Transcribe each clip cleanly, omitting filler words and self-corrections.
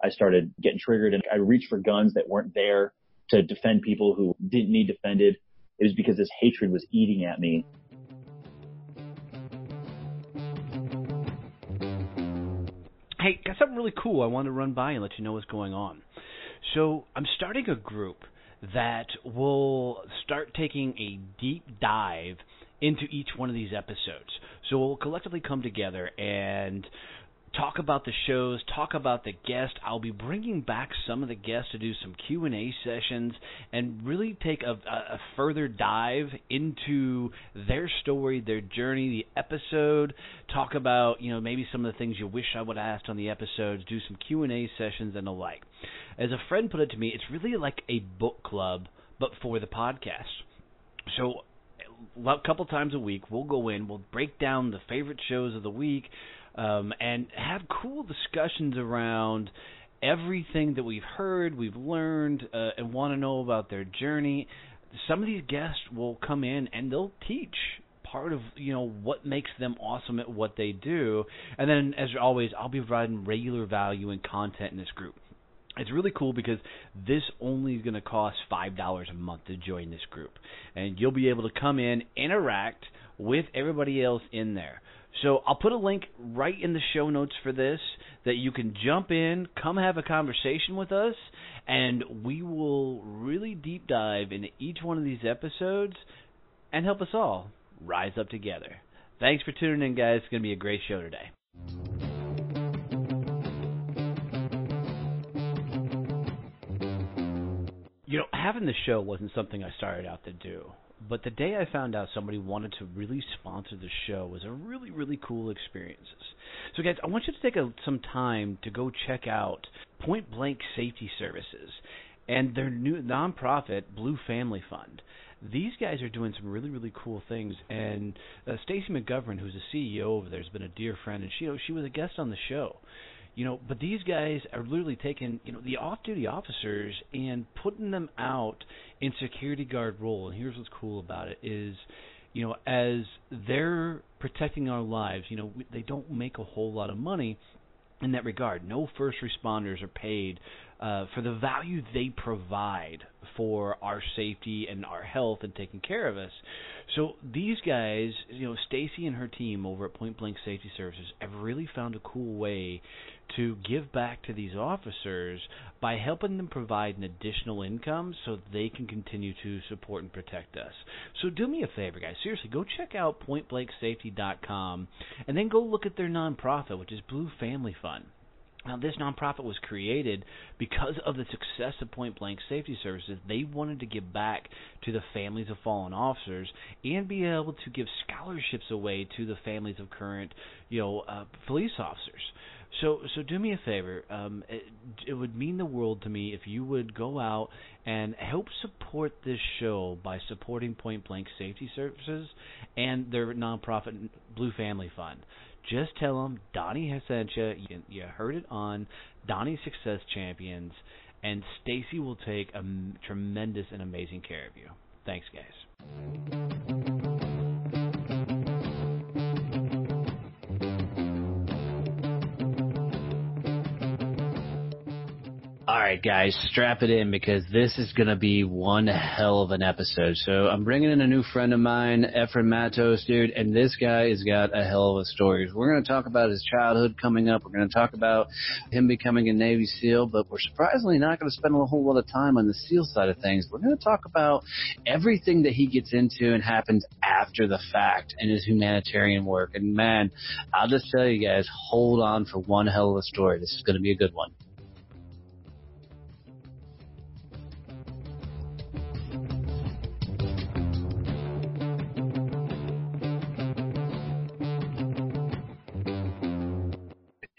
I started getting triggered, and I reached for guns that weren't there to defend people who didn't need defended. It was because this hatred was eating at me. Hey, got something really cool I wanted to run by and let you know what's going on. So I'm starting a group that will start taking a deep dive into each one of these episodes. So we'll collectively come together and talk about the shows, talk about the guests. I'll be bringing back some of the guests to do some Q&A sessions and really take a further dive into their story, their journey, the episode, talk about, maybe some of the things you wish I would have asked on the episodes, do some Q&A sessions and the like. As a friend put it to me, it's really like a book club, but for the podcast. So a couple times a week, we'll go in, we'll break down the favorite shows of the week, and have cool discussions around everything that we've heard, we've learned, and want to know about their journey. Some of these guests will come in and they'll teach part of, what makes them awesome at what they do. And then, as always, I'll be providing regular value and content in this group. It's really cool because this only is going to cost $5 a month to join this group. And you'll be able to come in, interact with everybody else in there. So I'll put a link right in the show notes for this that you can jump in, come have a conversation with us, and we will really deep dive into each one of these episodes and help us all rise up together. Thanks for tuning in, guys. It's going to be a great show today. Having the show wasn't something I started out to do. But the day I found out somebody wanted to really sponsor the show was a really, really cool experience. So, guys, I want you to take some time to go check out Point Blank Safety Services and their new nonprofit, Blue Family Fund. These guys are doing some really, really cool things. And Stacey McGovern, who's the CEO over there, has been a dear friend, and she was a guest on the show. But these guys are literally taking, the off-duty officers and putting them out in security guard role. And here's what's cool about it is, as they're protecting our lives, they don't make a whole lot of money in that regard. No first responders are paid for the value they provide for our safety and our health and taking care of us. So these guys, Stacy and her team over at Point Blank Safety Services have really found a cool way to give back to these officers by helping them provide an additional income so they can continue to support and protect us. So do me a favor, guys. Seriously, go check out pointblanksafety.com and then go look at their nonprofit, which is Blue Family Fund. Now, this nonprofit was created because of the success of Point Blank Safety Services. They wanted to give back to the families of fallen officers and be able to give scholarships away to the families of current, police officers. So do me a favor. It would mean the world to me if you would go out and help support this show by supporting Point Blank Safety Services and their nonprofit Blue Family Fund. Just tell them Donnie has sent you. You heard it on Donnie Success Champions, and Stacy will take a tremendous and amazing care of you. Thanks, guys. All right, guys, strap it in because this is going to be one hell of an episode. So I'm bringing in a new friend of mine, Ephraim Mattos, dude, and this guy has got a hell of a story. We're going to talk about his childhood coming up. We're going to talk about him becoming a Navy SEAL, but we're surprisingly not going to spend a whole lot of time on the SEAL side of things. We're going to talk about everything that he gets into and happens after the fact in his humanitarian work. And, man, I'll just tell you guys, hold on for one hell of a story. This is going to be a good one.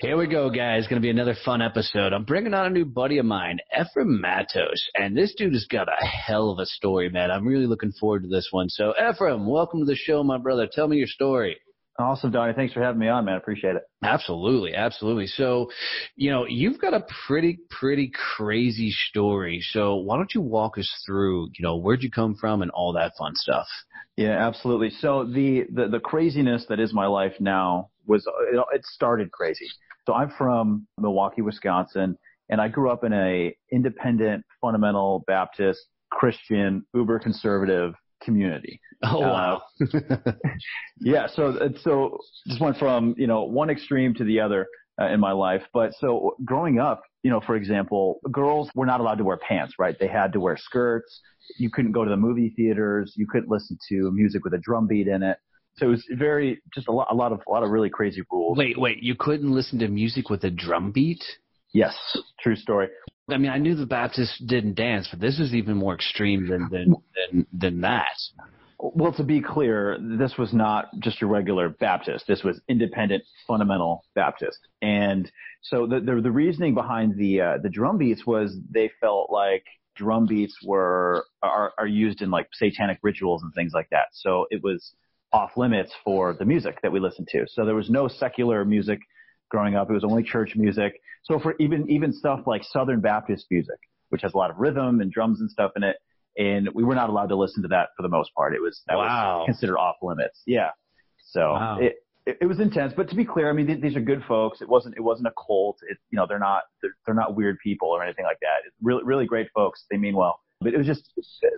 Here we go, guys. It's going to be another fun episode. I'm bringing on a new buddy of mine, Ephraim Mattos, and this dude has got a hell of a story, man. I'm really looking forward to this one. So, Ephraim, welcome to the show, my brother. Tell me your story. Awesome, Donnie. Thanks for having me on, man. I appreciate it. Absolutely, absolutely. So, you've got a pretty crazy story. So why don't you walk us through, where'd you come from and all that fun stuff? Yeah, absolutely. So the craziness that is my life now was, it started crazy. So I'm from Milwaukee, Wisconsin, And I grew up in a independent, fundamental Baptist, Christian, uber conservative community. Oh, wow. Yeah. So just went from, one extreme to the other in my life. But so growing up, for example, girls were not allowed to wear pants, right? They had to wear skirts. You couldn't go to the movie theaters. You couldn't listen to music with a drum beat in it. So it was just a lot of really crazy rules. Wait, you couldn't listen to music with a drum beat? Yes, true story. I mean, I knew the Baptists didn't dance, but this is even more extreme than that. Well, to be clear, this was not just your regular Baptist. This was independent, fundamental Baptist. And so the reasoning behind the drum beats was they felt like drum beats are used in like satanic rituals and things like that. So it was off limits for the music that we listened to. So there was no secular music growing up. It was only church music. So for even stuff like Southern Baptist music, which has a lot of rhythm and drums and stuff in it, and we were not allowed to listen to that for the most part. Was considered off limits. Yeah. So it was intense. But to be clear, I mean, these are good folks. It wasn't a cult. They're not weird people or anything like that. It's really, really great folks. They mean well. But it was just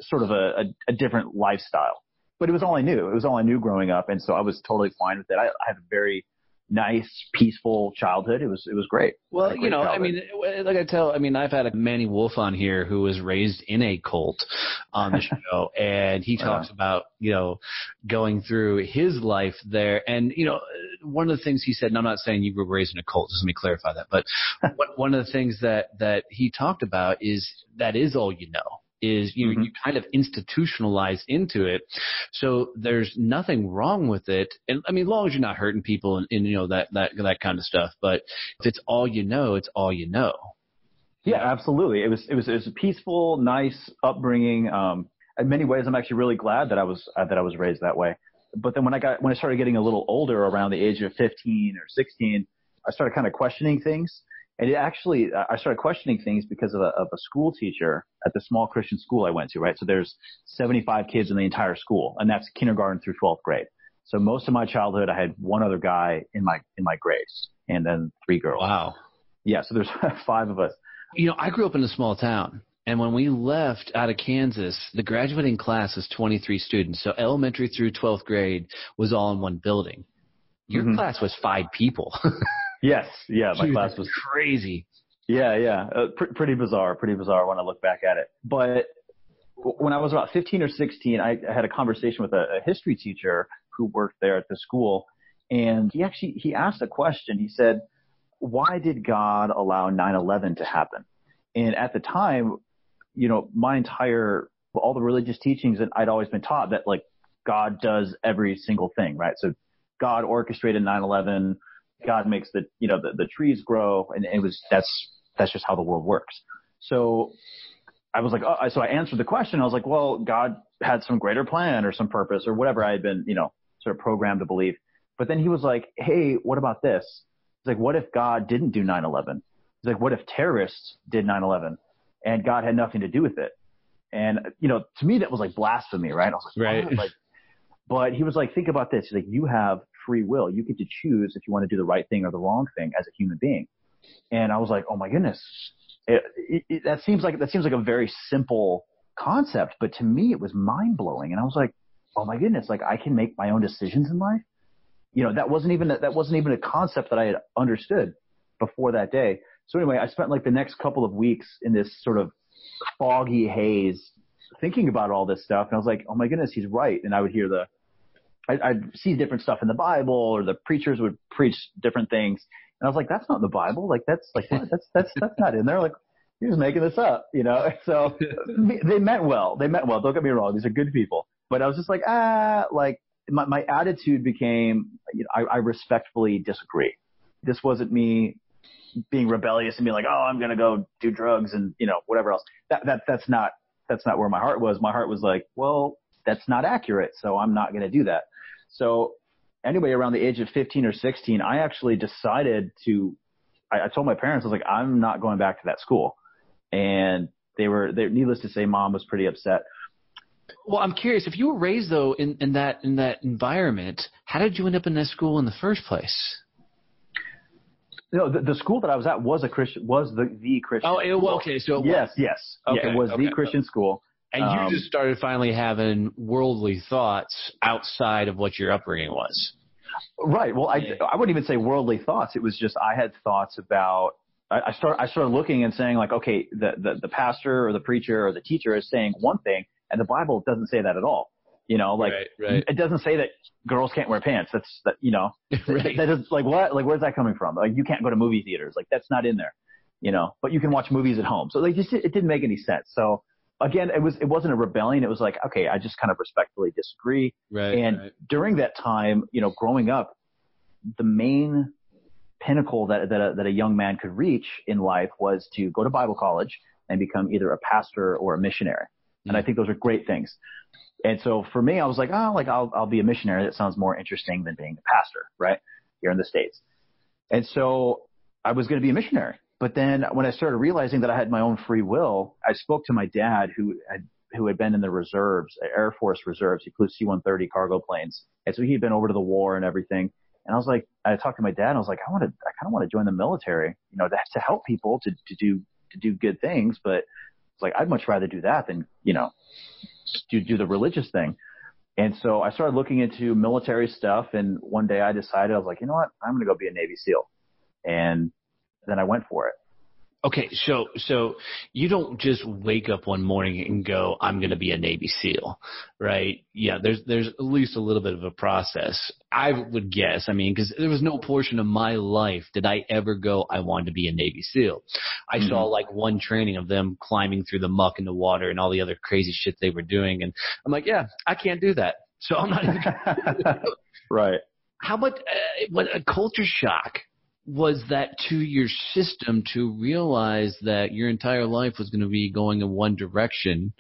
sort of a different lifestyle. But it was all I knew. It was all I knew growing up, and so I was totally fine with it. I had a very nice, peaceful childhood. It was great. Well, I mean, I've had a Manny Wolf on here who was raised in a cult on the show, and he talks about, going through his life there. And, one of the things he said, and I'm not saying you were raised in a cult, just let me clarify that, but one of the things that he talked about is that is all you know. Is you kind of institutionalized into it. So there's nothing wrong with it. And I mean, as long as you're not hurting people and that kind of stuff. But if it's all you know, it's all you know. Yeah, absolutely. It was a peaceful, nice upbringing. In many ways, I'm actually really glad that I was raised that way. But then when I started getting a little older, around the age of 15 or 16, I started kind of questioning things. And I started questioning things because of a school teacher at the small Christian school I went to, right? So there's 75 kids in the entire school, and that's kindergarten through 12th grade. So most of my childhood, I had one other guy in my grade, and then 3 girls. Wow. Yeah, so there's 5 of us. I grew up in a small town, and when we left out of Kansas, the graduating class was 23 students. So elementary through 12th grade was all in one building. Your class was 5 people. Yes. Yeah. My class was crazy. Yeah. Pretty bizarre when I look back at it. But when I was about 15 or 16, I had a conversation with a history teacher who worked there at the school. And he asked a question. He said, why did God allow 9/11 to happen? And at the time, all the religious teachings that I'd always been taught that like God does every single thing, right? So God orchestrated 9/11. God makes the trees grow, and that's just how the world works. So I was like, so I answered the question. I was like, well, God had some greater plan or some purpose or whatever I had been, sort of programmed to believe. But then he was like, hey, what about this? He's like, what if God didn't do 9/11? He's like, what if terrorists did 9/11 and God had nothing to do with it? And, to me, that was like blasphemy, right? I was like, right. But he was like, think about this. He's like, you have free will. You get to choose if you want to do the right thing or the wrong thing as a human being. And I was like, oh my goodness, that seems like a very simple concept, but to me it was mind blowing. And I was like, oh my goodness, like I can make my own decisions in life. That wasn't even a concept that I had understood before that day. So anyway, I spent like the next couple of weeks in this sort of foggy haze thinking about all this stuff. And I was like, oh my goodness, he's right. And I would hear I'd see different stuff in the Bible, or the preachers would preach different things. And I was like, that's not in the Bible. Like, that's like, what? That's not in there. Like, you're just making this up, So they meant well. Don't get me wrong. These are good people. But I was just like, like my attitude became, I respectfully disagree. This wasn't me being rebellious and being like, oh, I'm going to go do drugs and, whatever else. That's not where my heart was. My heart was like, well, that's not accurate. So I'm not going to do that. So anyway, around the age of 15 or 16, I actually decided I told my parents, I was like, I'm not going back to that school. And they needless to say, Mom was pretty upset. Well, I'm curious, if you were raised though in that environment, how did you end up in that school in the first place? No, the school that I was at was a Christian, was the Christian. Oh, school. okay. So it yes. Okay, yeah, it was the Christian school. And you just started finally having worldly thoughts outside of what your upbringing was. Right. Well, I wouldn't even say worldly thoughts. It was just I had thoughts about. I started looking and saying like, okay, the pastor or the preacher or the teacher is saying one thing, and the Bible doesn't say that at all. You know, like right. It doesn't say that girls can't wear pants. That you know, right. That is like what? Like where's that coming from? Like you can't go to movie theaters. Like that's not in there. You know, but you can watch movies at home. So like it didn't make any sense. So again, it wasn't a rebellion. It was like, okay, I just kind of respectfully disagree. Right. And during that time, you know, growing up, the main pinnacle that a young man could reach in life was to go to Bible college and become either a pastor or a missionary. And I think those are great things. And so for me, I was like, I'll be a missionary. That sounds more interesting than being a pastor, right? Here in the States. And so I was going to be a missionary. But then when I started realizing that I had my own free will, I spoke to my dad who had been in the reserves, Air Force reserves. He flew C-130 cargo planes. And so he'd been over to the war and everything. And I was like, I talked to my dad and I was like, I kind of want to join the military, you know, to help people to do good things. But it's like, I'd much rather do that than, you know, do the religious thing. And so I started looking into military stuff. And one day I decided, I was like, you know what, I'm going to go be a Navy SEAL. And then I went for it. Okay, so you don't just wake up one morning and go, I'm going to be a Navy SEAL, right? Yeah, there's at least a little bit of a process. I would guess, I mean, because there was no portion of my life did I ever go, I wanted to be a Navy SEAL. I saw like one training of them climbing through the muck in the water and all the other crazy shit they were doing, and I'm like, yeah, I can't do that. So I'm not even Right. How about what a culture shock was that to your system to realize that your entire life was going to be going in one direction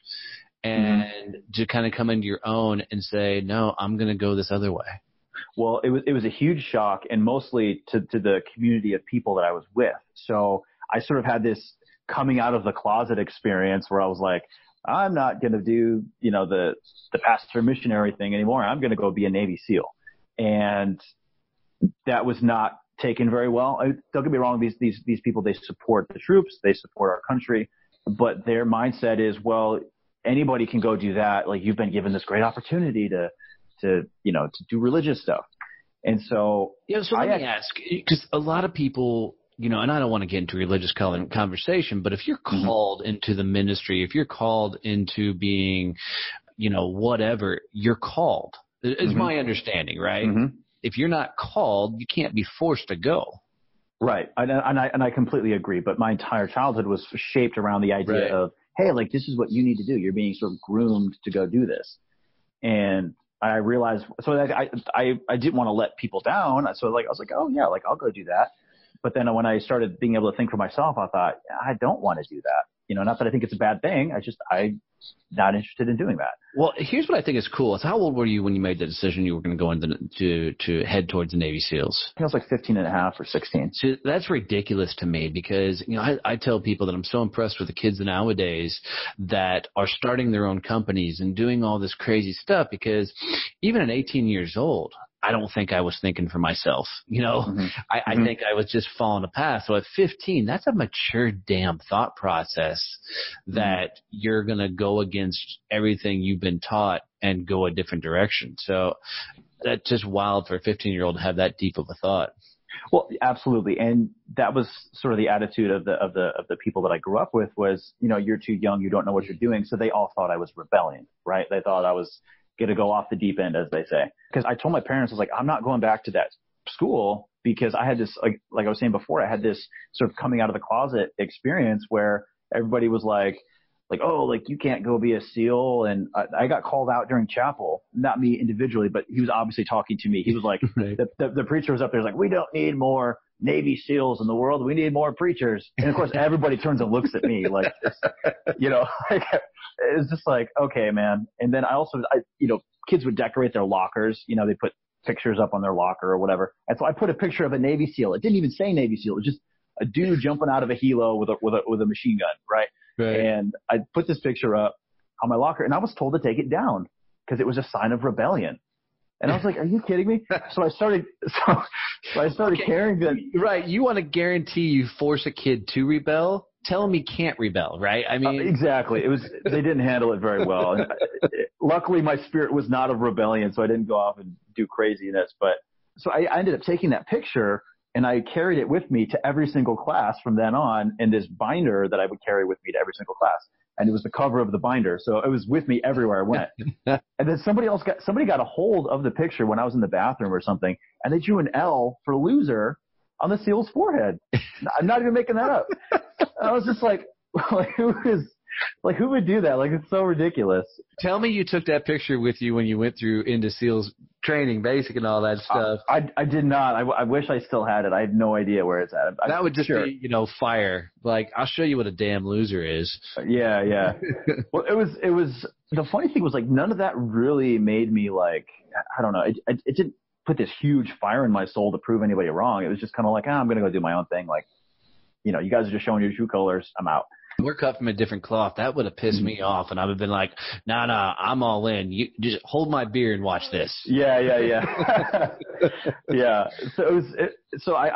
and to kind of come into your own and say, no, I'm going to go this other way? Well, it was a huge shock, and mostly to the community of people that I was with. So I sort of had this coming out of the closet experience where I was like, I'm not going to do, you know, the pastor missionary thing anymore. I'm going to go be a Navy SEAL. And that was not taken very well. Don't get me wrong. These people, they support the troops. They support our country, but their mindset is, well, anybody can go do that. Like, you've been given this great opportunity to do religious stuff. And so, so let me ask, because a lot of people, you know, and I don't want to get into religious conversation, but if you're called into the ministry, if you're called into being, you know, whatever, you're called, is my understanding, right? If you're not called, you can't be forced to go. Right. And I completely agree. But my entire childhood was shaped around the idea of, hey, like, this is what you need to do. You're being sort of groomed to go do this. And I realized, so I didn't want to let people down. So like, I was like, oh yeah, like, I'll go do that. But then when I started being able to think for myself, I thought, I don't want to do that. You know, not that I think it's a bad thing. I'm not interested in doing that. Well, here's what I think is cool. Is how old were you when you made the decision you were going to go into to head towards the Navy SEALs? I was like 15 and a half or 16. So that's ridiculous to me because, you know, I tell people that I'm so impressed with the kids nowadays that are starting their own companies and doing all this crazy stuff, because even at 18 years old, I don't think I was thinking for myself. You know, I think I was just following a path. So at 15, that's a mature damn thought process that you're going to go against everything you've been taught and go a different direction. So that's just wild for a 15-year-old to have that deep of a thought. Well, absolutely. And that was sort of the attitude of the people that I grew up with was, you know, you're too young, you don't know what you're doing. So they all thought I was rebelling, right? They thought I was going to go off the deep end, as they say. Because I told my parents, I was like, I'm not going back to that school because I had this, like I was saying before, I had this sort of coming out of the closet experience where everybody was like, oh, like, you can't go be a SEAL. And I got called out during chapel, not me individually, but he was obviously talking to me. He was like, the preacher was up there, like, we don't need more Navy SEALs in the world. We need more preachers. And of course, everybody turns and looks at me like, you know, it's just like, okay, man. And then I you know, kids would decorate their lockers. You know, they put pictures up on their locker or whatever. And so I put a picture of a Navy SEAL. It didn't even say Navy SEAL. It was just a dude jumping out of a helo with a machine gun, right? And I put this picture up on my locker, and I was told to take it down because it was a sign of rebellion. And I was like, are you kidding me? So I started carrying them. Right. You want to guarantee you force a kid to rebel? Tell him he can't rebel, right? I mean, exactly. They didn't handle it very well. And luckily, my spirit was not of rebellion, so I didn't go off and do craziness. But so I ended up taking that picture, and I carried it with me to every single class from then on in this binder that I would carry with me to every single class. And it was the cover of the binder. So it was with me everywhere I went. And then somebody got a hold of the picture when I was in the bathroom or something, and they drew an L for loser on the SEAL's forehead. I'm not even making that up. I was just like, who would do that? Like, it's so ridiculous. Tell me you took that picture with you when you went through into SEALs training, basic and all that stuff. I did not. I wish I still had it. I have no idea where it's at. That would just be, fire. Like, I'll show you what a damn loser is. Yeah. Well, it was, the funny thing was, like, none of that really made me, like, I don't know. It didn't put this huge fire in my soul to prove anybody wrong. It was just kind of like, I'm going to go do my own thing. Like, you guys are just showing your true colors. I'm out. We're cut from a different cloth. That would have pissed me off, and I would have been like, nah, I'm all in. You just hold my beer and watch this. Yeah. Yeah.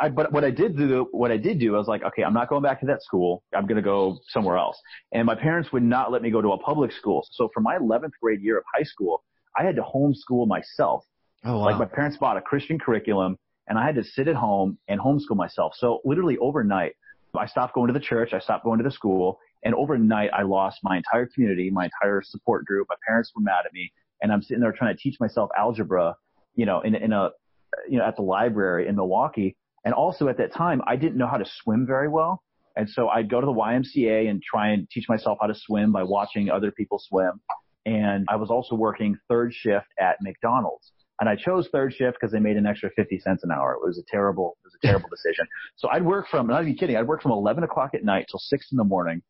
But what I did do, I was like, okay, I'm not going back to that school. I'm going to go somewhere else. And my parents would not let me go to a public school. So for my 11th grade year of high school, I had to homeschool myself. Oh, wow. Like, my parents bought a Christian curriculum, and I had to sit at home and homeschool myself. So literally overnight, I stopped going to the church. I stopped going to the school. And overnight, I lost my entire community, my entire support group. My parents were mad at me. And I'm sitting there trying to teach myself algebra, at the library in Milwaukee. And also at that time, I didn't know how to swim very well. And so I'd go to the YMCA and try and teach myself how to swim by watching other people swim. And I was also working third shift at McDonald's. And I chose third shift because they made an extra 50 cents an hour. It was a terrible decision. So I'd work from 11 o'clock at night till 6 in the morning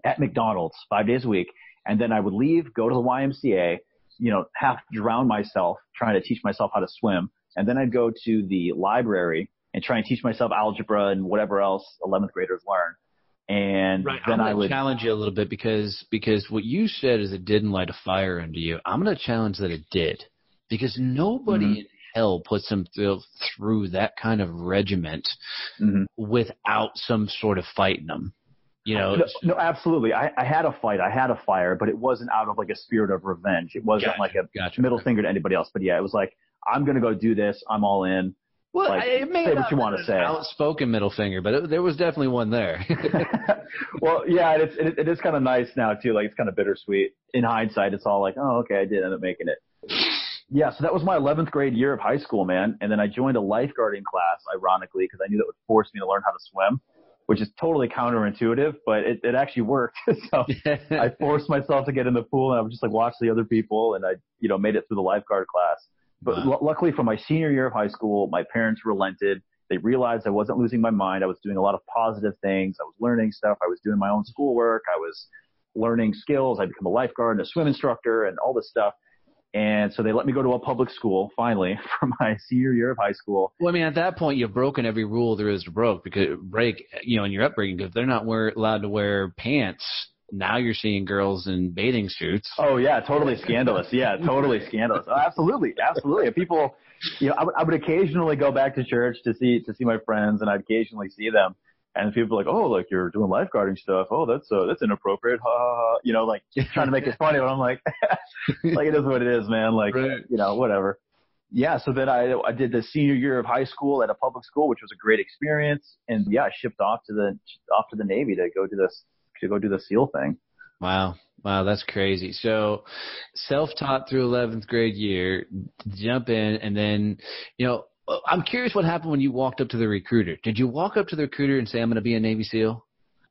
at McDonald's 5 days a week. And then I would leave, go to the YMCA, half drown myself trying to teach myself how to swim. And then I'd go to the library and try and teach myself algebra and whatever else 11th graders learn. And right. Then I would challenge you a little bit because what you said is it didn't light a fire under you. I'm going to challenge that it did. Because nobody in hell puts them through that kind of regiment without some sort of fight in them. No, absolutely. I had a fight. I had a fire, but it wasn't out of like a spirit of revenge. It wasn't like a middle finger to anybody else. But yeah, it was like, I'm going to go do this. I'm all in. Well, like, it may say what you want to say. Outspoken middle finger, but there was definitely one there. Well, yeah, it is kind of nice now too. Like, it's kind of bittersweet. In hindsight, it's all like, oh, okay, I did end up making it. Yeah, so that was my 11th grade year of high school, man. And then I joined a lifeguarding class, ironically, because I knew that would force me to learn how to swim, which is totally counterintuitive, but it actually worked. So I forced myself to get in the pool, and I would just like watch the other people, and I made it through the lifeguard class. But luckily for my senior year of high school, my parents relented. They realized I wasn't losing my mind. I was doing a lot of positive things. I was learning stuff. I was doing my own schoolwork. I was learning skills. I became a lifeguard and a swim instructor and all this stuff. And so they let me go to a public school, finally, for my senior year of high school. Well, I mean, at that point, you've broken every rule there is to break, in your upbringing, because they're not allowed to wear pants. Now you're seeing girls in bathing suits. Oh, yeah, totally scandalous. Yeah, totally scandalous. Oh, absolutely. People, I would occasionally go back to church to see my friends, and I'd occasionally see them. And people are like, oh, like you're doing lifeguarding stuff. Oh, that's inappropriate. Ha ha ha. Like trying to make it funny, but I'm like, like it is what it is, man. Like, right. Whatever. Yeah. So then I did the senior year of high school at a public school, which was a great experience. And yeah, I shipped off to the Navy to go do the SEAL thing. Wow, that's crazy. So self-taught through 11th grade year, jump in, and then, I'm curious what happened when you walked up to the recruiter. Did you walk up to the recruiter and say, I'm going to be a Navy SEAL?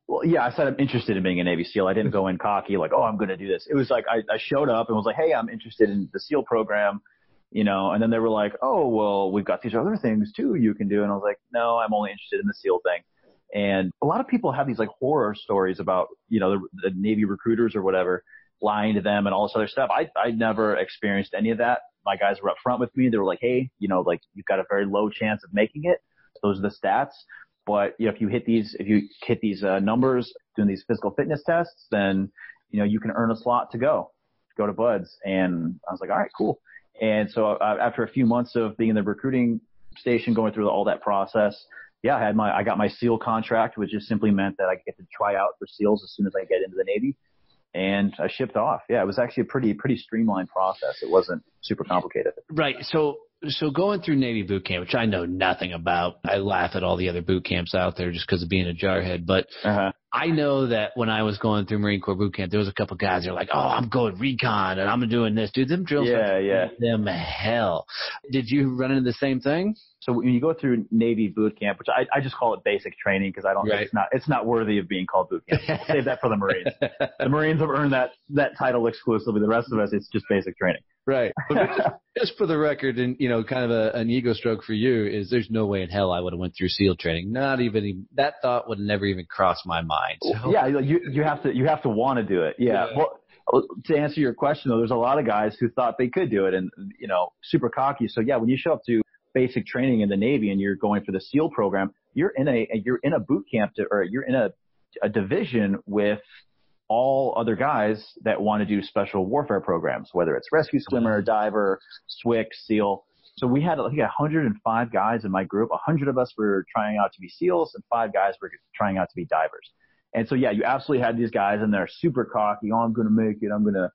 Well, yeah, I said I'm interested in being a Navy SEAL. I didn't go in cocky like, oh, I'm going to do this. It was like I showed up and was like, hey, I'm interested in the SEAL program, and then they were like, oh, well, we've got these other things too you can do. And I was like, no, I'm only interested in the SEAL thing. And a lot of people have these like horror stories about, the Navy recruiters or whatever lying to them and all this other stuff. I never experienced any of that. My guys were up front with me. They were like, hey, like you've got a very low chance of making it. Those are the stats. But if you hit these numbers doing these physical fitness tests, then, you can earn a slot to go to BUD/S. And I was like, all right, cool. And so after a few months of being in the recruiting station, going through all that process, yeah, I got my SEAL contract, which just simply meant that I get to try out for SEALs as soon as I get into the Navy. And I shipped off. Yeah, it was actually a pretty streamlined process. It wasn't super complicated. Right. So going through Navy boot camp, which I know nothing about, I laugh at all the other boot camps out there just because of being a jarhead. But I know that when I was going through Marine Corps boot camp, there was a couple guys that were like, "Oh, I'm going recon and I'm doing this." Dude, them drills, them hell. Did you run into the same thing? So when you go through Navy boot camp, which I just call it basic training because I don't think it's not worthy of being called boot camp. Save that for the Marines. The Marines have earned that title exclusively. The rest of us, it's just basic training. Right. But just for the record, and kind of an ego stroke for you, is there's no way in hell I would have went through SEAL training. Not even that thought would never even cross my mind. So. Yeah, you have to want to do it. Yeah. Well, to answer your question though, there's a lot of guys who thought they could do it and super cocky. So yeah, when you show up to basic training in the Navy and you're going for the SEAL program, you're in a boot camp or you're in a division with all other guys that want to do special warfare programs, whether it's rescue swimmer, diver, SWIC, SEAL. So we had, I think, 105 guys in my group. 100 of us were trying out to be SEALs and 5 guys were trying out to be divers. And so, yeah, you absolutely had these guys and they're super cocky. Oh, I'm going to make it. I'm going to,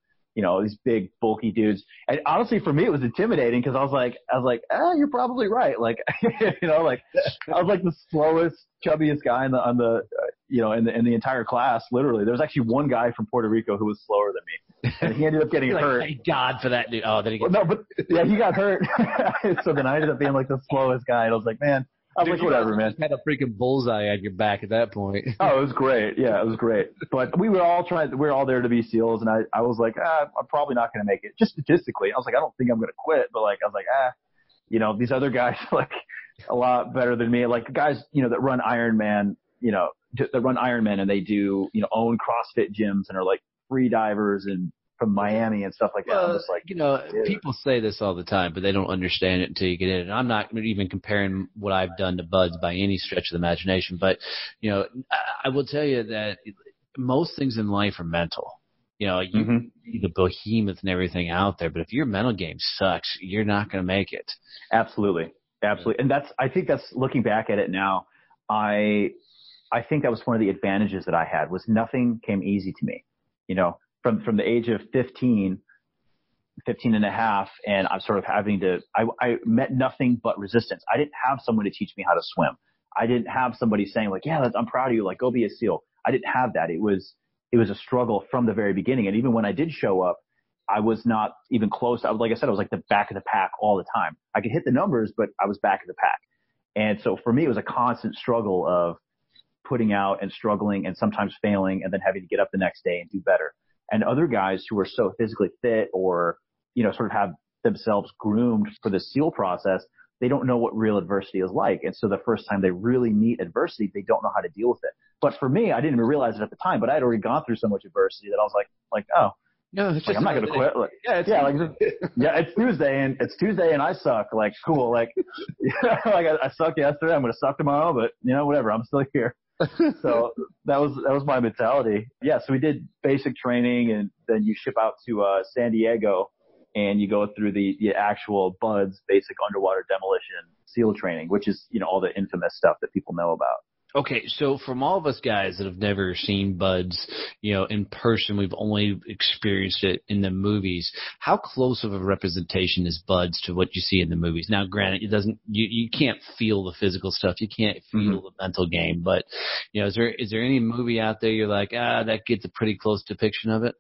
these big bulky dudes. And honestly, for me, it was intimidating because I was like, you're probably right. Like, I was like the slowest, chubbiest guy in the entire class. Literally, there was actually one guy from Puerto Rico who was slower than me, and he ended up getting hurt. Thank God for that dude. Oh, did he get? No, but yeah, he got hurt. So then I ended up being like the slowest guy, and I was like, man. I was like, whatever, man. You had a freaking bullseye on your back at that point. Oh, it was great. Yeah, it was great. But we were all there to be SEALs, and I was like, I'm probably not going to make it. Just statistically, I was like, I don't think I'm going to quit. But I was like, these other guys are like a lot better than me. Like guys, that run Ironman, that run Ironman and they do, own CrossFit gyms and are like free divers and from Miami and stuff like that. I'm just like, people say this all the time, but they don't understand it until you get in it. And I'm not even comparing what I've done to Buds by any stretch of the imagination, but I will tell you that most things in life are mental. You be the behemoth and everything out there, but if your mental game sucks, you're not going to make it. Absolutely. And I think that's looking back at it now. I think that was one of the advantages that I had was nothing came easy to me, from the age of 15 and a half, and I'm sort of I met nothing but resistance. I didn't have someone to teach me how to swim. I didn't have somebody saying like, yeah, I'm proud of you, like go be a SEAL. I didn't have that. It was a struggle from the very beginning. And even when I did show up, I was not even close. Like I said, I was like the back of the pack all the time. I could hit the numbers, but I was back of the pack. And so for me, it was a constant struggle of putting out and struggling and sometimes failing and then having to get up the next day and do better. And other guys who are so physically fit or, sort of have themselves groomed for the SEAL process, they don't know what real adversity is like. And so the first time they really meet adversity, they don't know how to deal with it. But for me, I didn't even realize it at the time, but I had already gone through so much adversity that I was like, oh, no, it's just I'm not going to quit. Like, it's Tuesday and I suck. Like, cool. Like, I sucked yesterday. I'm going to suck tomorrow, but whatever. I'm still here. So that was my mentality. Yeah. So we did basic training and then you ship out to San Diego and you go through the actual BUDS, basic underwater demolition SEAL training, which is, all the infamous stuff that people know about. Okay, so from all of us guys that have never seen Buds, in person, we've only experienced it in the movies. How close of a representation is Buds to what you see in the movies? Now, granted, you can't feel the physical stuff, you can't feel the mental game, but is there any movie out there you're like, that gets a pretty close depiction of it?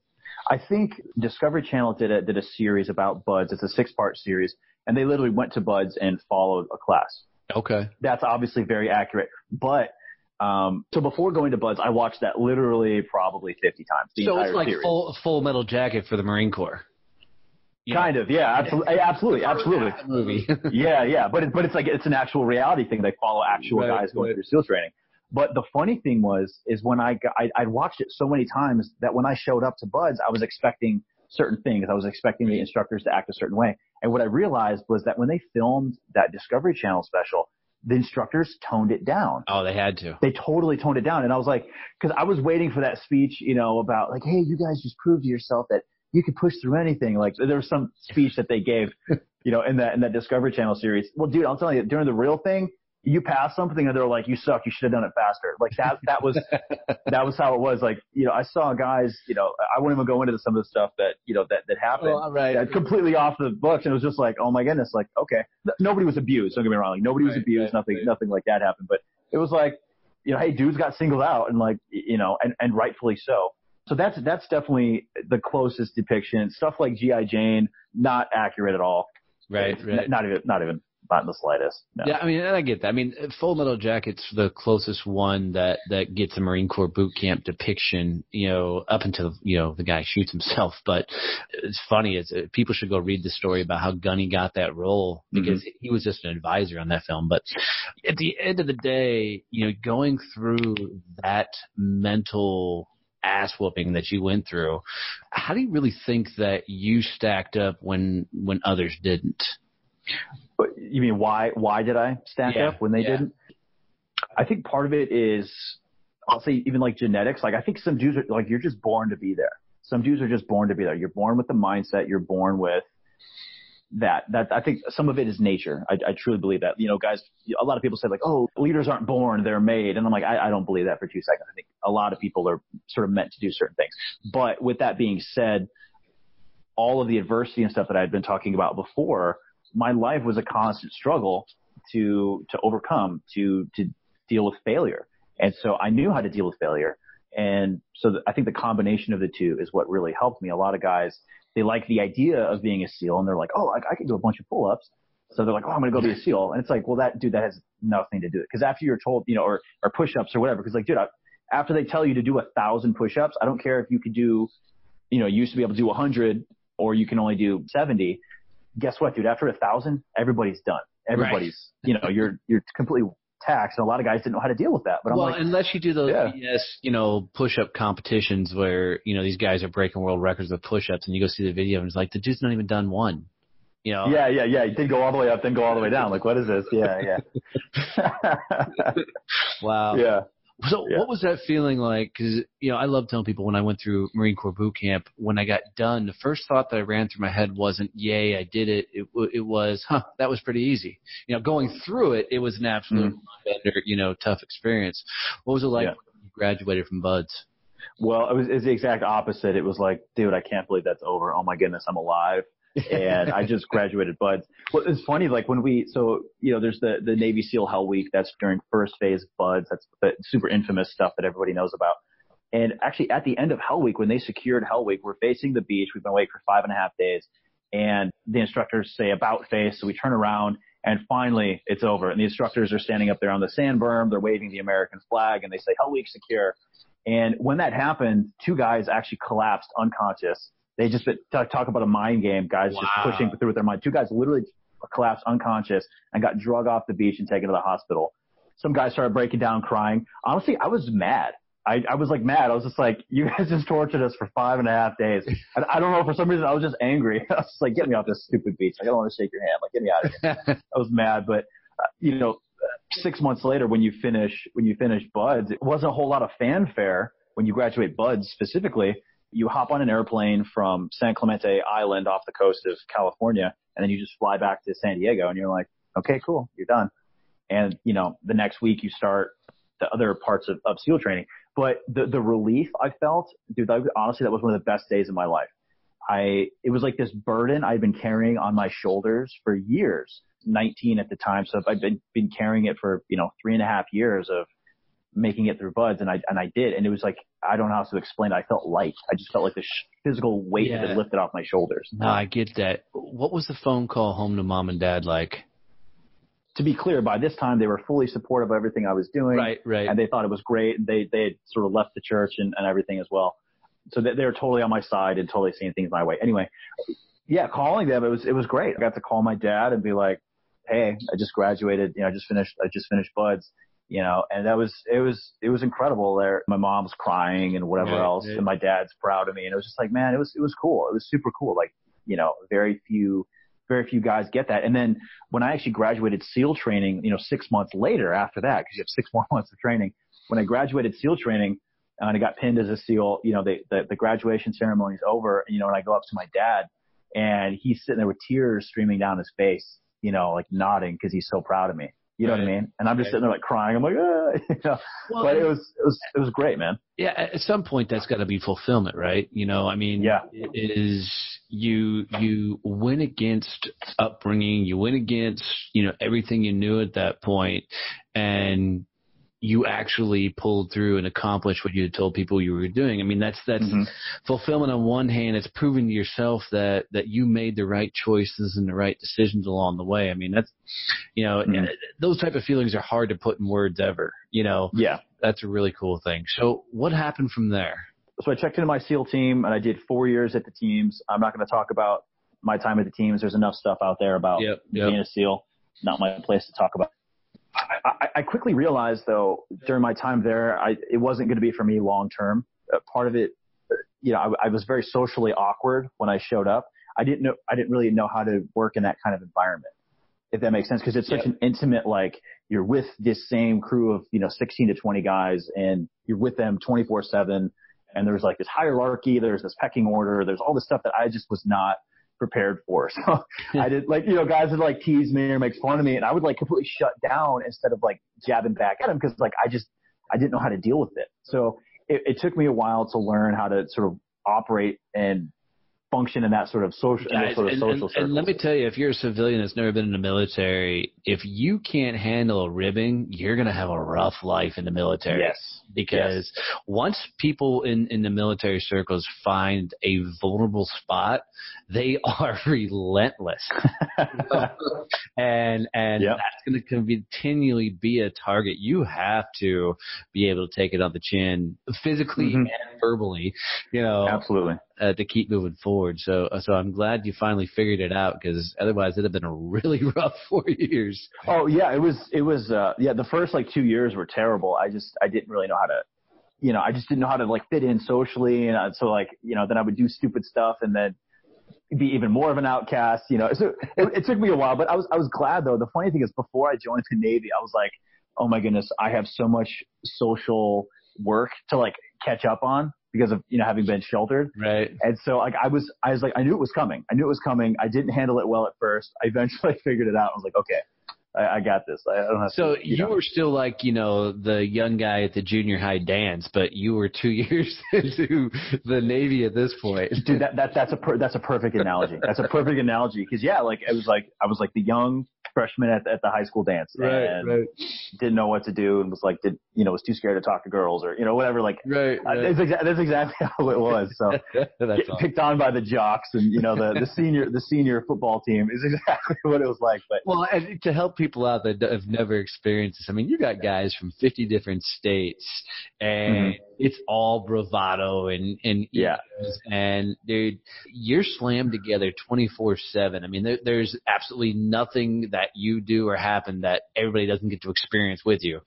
I think Discovery Channel did a series about Buds. It's a 6-part series, and they literally went to Buds and followed a class. Okay, that's obviously very accurate, but. So before going to Buds, I watched that literally probably 50 times. So it's like full Metal Jacket for the Marine Corps. Kind of, yeah, absolutely. Movie. yeah, but it's like it's an actual reality thing. They follow actual guys going through SEAL training. But the funny thing is when I'd watched it so many times that when I showed up to Buds, I was expecting certain things. I was expecting the instructors to act a certain way. And what I realized was that when they filmed that Discovery Channel special, the instructors toned it down. Oh, they had to. They totally toned it down. And I was like, because I was waiting for that speech, about like, hey, you guys just proved to yourself that, you can push through anything. Like there was some speech that they gave, you know, in that Discovery Channel series. Well, dude, I'll tell you, during the real thing, you pass something and they're like, you suck. You should have done it faster. Like that was how it was. Like, you know, I saw guys, you know, I won't even go into some of the stuff that, you know, that happened. Well, right. Completely off the books. And it was just like, oh my goodness. Like, okay. Nobody was abused. Don't get me wrong. Like nobody was abused. Nothing like that happened. But it was like, you know, hey, dudes got singled out and like, you know, and rightfully so. So that's definitely the closest depiction. Stuff like G.I. Jane, not accurate at all. Right. Not even in the slightest. No. Yeah, I mean, and I get that. I mean, Full Metal Jacket's the closest one that gets a Marine Corps boot camp depiction, you know, up until, you know, the guy shoots himself. But it's funny, people should go read the story about how Gunny got that role, because he was just an advisor on that film. But at the end of the day, you know, going through that mental ass whooping that you went through, how do you really think that you stacked up when others didn't? But you mean why did I stack up when they didn't? I think part of it is, I'll say, even like genetics. Like I think some dudes are like, you're just born to be there. Some dudes are just born to be there. You're born with the mindset. You're born with that I think some of it is nature. I truly believe that. You know, guys, a lot of people say like, oh, leaders aren't born, they're made. And I'm like, I don't believe that for 2 seconds. I think a lot of people are sort of meant to do certain things. But with that being said, all of the adversity and stuff that I had been talking about before, my life was a constant struggle to overcome, to deal with failure. And so I knew how to deal with failure. And so I think the combination of the two is what really helped me. A lot of guys, they like the idea of being a SEAL and they're like, oh, I can do a bunch of pull-ups. So they're like, oh, I'm going to go be a SEAL. And it's like, well, that has nothing to do with it. Because after you're told, you know, or push-ups or whatever, because like, dude, after they tell you to do 1,000 push-ups, I don't care if you could do, you know, you used to be able to do 100 or you can only do 70. Guess what, dude? After 1,000, everybody's done. Everybody's, you know, you're completely taxed. And a lot of guys didn't know how to deal with that. But I'm like, unless you do those BS, you know, push-up competitions where, you know, these guys are breaking world records with push-ups, and you go see the video and it's like, the dude's not even done one. You know? Yeah. He did go all the way up, then go all the way down. Like, what is this? Yeah. Wow. Yeah. So what was that feeling like? Because, you know, I love telling people when I went through Marine Corps boot camp, when I got done, the first thought that I ran through my head wasn't, yay, I did it. It was, that was pretty easy. You know, going through it, it was an absolute bender, you know, tough experience. What was it like when you graduated from BUD/S? Well, it was the exact opposite. It was like, dude, I can't believe that's over. Oh my goodness, I'm alive. And I just graduated BUD/S. Well, it's funny, like when so, you know, there's the Navy SEAL Hell Week. That's during first phase of BUD/S. That's the super infamous stuff that everybody knows about. And actually at the end of Hell Week, when they secured Hell Week, we're facing the beach. We've been awake for 5.5 days. And the instructors say about face. So we turn around and finally it's over. And the instructors are standing up there on the sand berm. They're waving the American flag and they say Hell Week secure. And when that happened, 2 guys actually collapsed unconscious. They just talk about a mind game, guys just pushing through with their mind. 2 guys literally collapsed unconscious and got drug off the beach and taken to the hospital. Some guys started breaking down, crying. Honestly, I was mad. I was like mad. I was just like, you guys just tortured us for 5.5 days. And I don't know, for some reason I was just angry. I was just like, get me off this stupid beach. Like, I don't want to shake your hand. Like, get me out of here. I was mad, but you know, 6 months later when you finish BUD/S, it wasn't a whole lot of fanfare when you graduate BUD/S specifically. You hop on an airplane from San Clemente Island off the coast of California, and then you just fly back to San Diego, and you're like, okay, cool, you're done. And, you know, the next week you start the other parts of SEAL training. But the relief I felt, dude, honestly, that was one of the best days of my life. It was like this burden I'd been carrying on my shoulders for years, 19 at the time. So I've been carrying it for, you know, 3.5 years of making it through BUD/S, and I did. And it was like, I don't know how to explain it. I felt light. I just felt like this physical weight had been lifted off my shoulders. No, I get that. What was the phone call home to mom and dad like? To be clear, by this time, they were fully supportive of everything I was doing. Right. And they thought it was great. They had sort of left the church and everything as well. So they were totally on my side and totally seeing things my way. Anyway, yeah, calling them, it was great. I got to call my dad and be like, hey, I just graduated, you know, I just finished BUD/S. You know, and it was incredible there. My mom's crying and whatever else, and my dad's proud of me. And it was just like, man, it was cool. It was super cool. Like, you know, very few guys get that. And then when I actually graduated SEAL training, you know, 6 months later after that, because you have 6 more months of training, when I graduated SEAL training, and I got pinned as a SEAL. You know, the graduation ceremony's over, and I go up to my dad, and he's sitting there with tears streaming down his face, like nodding because he's so proud of me. You know what I mean? And I'm just sitting there like crying. I'm like, Well, but it was great, man. Yeah. At some point that's got to be fulfillment, right? I mean, it is you win against upbringing, you win against, everything you knew at that point, and you actually pulled through and accomplished what you had told people you were doing. I mean, that's fulfillment on one hand. It's proving to yourself that you made the right choices and the right decisions along the way. I mean, that's, those type of feelings are hard to put in words ever, Yeah. That's a really cool thing. So what happened from there? So I checked into my SEAL team, and I did 4 years at the teams. I'm not going to talk about my time at the teams. There's enough stuff out there about being a SEAL. Not my place to talk about. I quickly realized, though, during my time there, it wasn't going to be for me long term. Part of it, I was very socially awkward when I showed up. I didn't really know how to work in that kind of environment, if that makes sense, because it's such an intimate, like, you're with this same crew of 16 to 20 guys, and you're with them 24/7, and there's like this hierarchy, there's this pecking order, there's all this stuff that I just was not prepared for. So I did, like, guys would like tease me or make fun of me, and I would like completely shut down instead of like jabbing back at them, because like I didn't know how to deal with it. So it took me a while to learn how to sort of operate and function in that sort of social, social circle. And let me tell you, if you're a civilian that's never been in the military, if you can't handle a ribbing, you're going to have a rough life in the military. Yes. Because once people in the military circles find a vulnerable spot, they are relentless. And that's going to continually be a target. You have to be able to take it on the chin, physically and verbally, Absolutely. To keep moving forward. So I'm glad you finally figured it out, because otherwise it'd have been a really rough 4 years. Oh yeah, it was the first like 2 years were terrible. I didn't really know how to, I just didn't know how to like fit in socially, and so like, then I would do stupid stuff and then be even more of an outcast, So it took me a while, but I was glad though. The funny thing is, before I joined the Navy, I was like, oh my goodness, I have so much social work to like catch up on, because of, having been sheltered. Right. And so like, I was like, I knew it was coming. I didn't handle it well at first. I eventually figured it out. I was like, okay, I got this. I don't have to. So you were still like, the young guy at the junior high dance, but you were 2 years into the Navy at this point. Dude, that's a perfect analogy. That's a perfect analogy. Cause like, I was like the young freshman at the high school dance, and didn't know what to do, and was like, was too scared to talk to girls, or whatever. Like, that's exactly how it was. So awesome. Picked on by the jocks, and the senior football team is exactly what it was like. But and to help people out that have never experienced this, I mean, you got guys from 50 different states, and it's all bravado and egos, and dude, you're slammed together 24/7. I mean, there's absolutely nothing that you do or happen that everybody doesn't get to experience with you.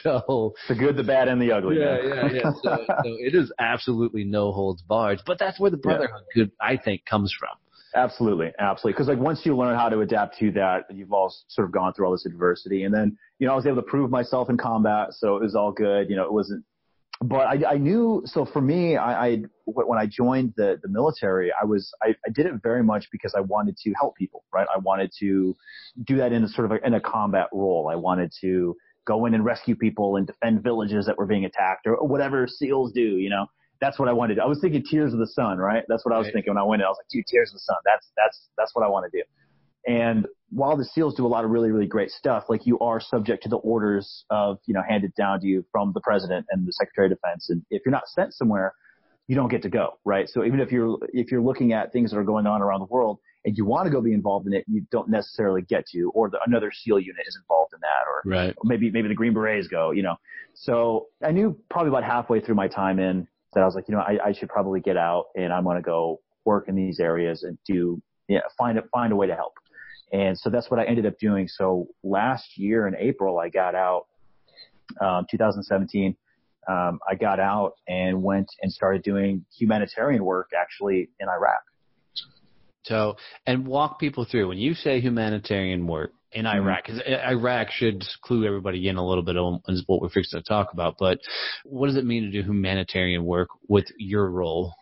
So the good, the bad, and the ugly. Yeah. So it is absolutely no holds barred, but that's where the brotherhood, I think, comes from. Absolutely. Because like, once you learn how to adapt to that, you've all sort of gone through all this adversity, and then I was able to prove myself in combat, so it was all good. It wasn't. But I knew. So for me, when I joined the military, I did it very much because I wanted to help people. Right. I wanted to do that in a sort of in a combat role. I wanted to go in and rescue people and defend villages that were being attacked, or whatever SEALs do. That's what I wanted to do. I was thinking Tears of the Sun, right? That's what I was thinking when I went in. I was like, dude, Tears of the Sun. That's what I want to do. And while the SEALs do a lot of really, really great stuff, like, you are subject to the orders of, handed down to you from the president and the Secretary of Defense. And if you're not sent somewhere, you don't get to go, right? So even if you're looking at things that are going on around the world and you want to go be involved in it, you don't necessarily get to, or another SEAL unit is involved in that, or maybe the Green Berets go, So I knew probably about halfway through my time in that I was like, I should probably get out, and I'm going to go work in these areas and find a way to help. And so that's what I ended up doing. So last year in April, I got out, 2017. I got out and went and started doing humanitarian work, actually, in Iraq. So, and walk people through, when you say humanitarian work, in Iraq. 'Cause Iraq should clue everybody in a little bit on what we're fixing to talk about. But what does it mean to do humanitarian work with your role?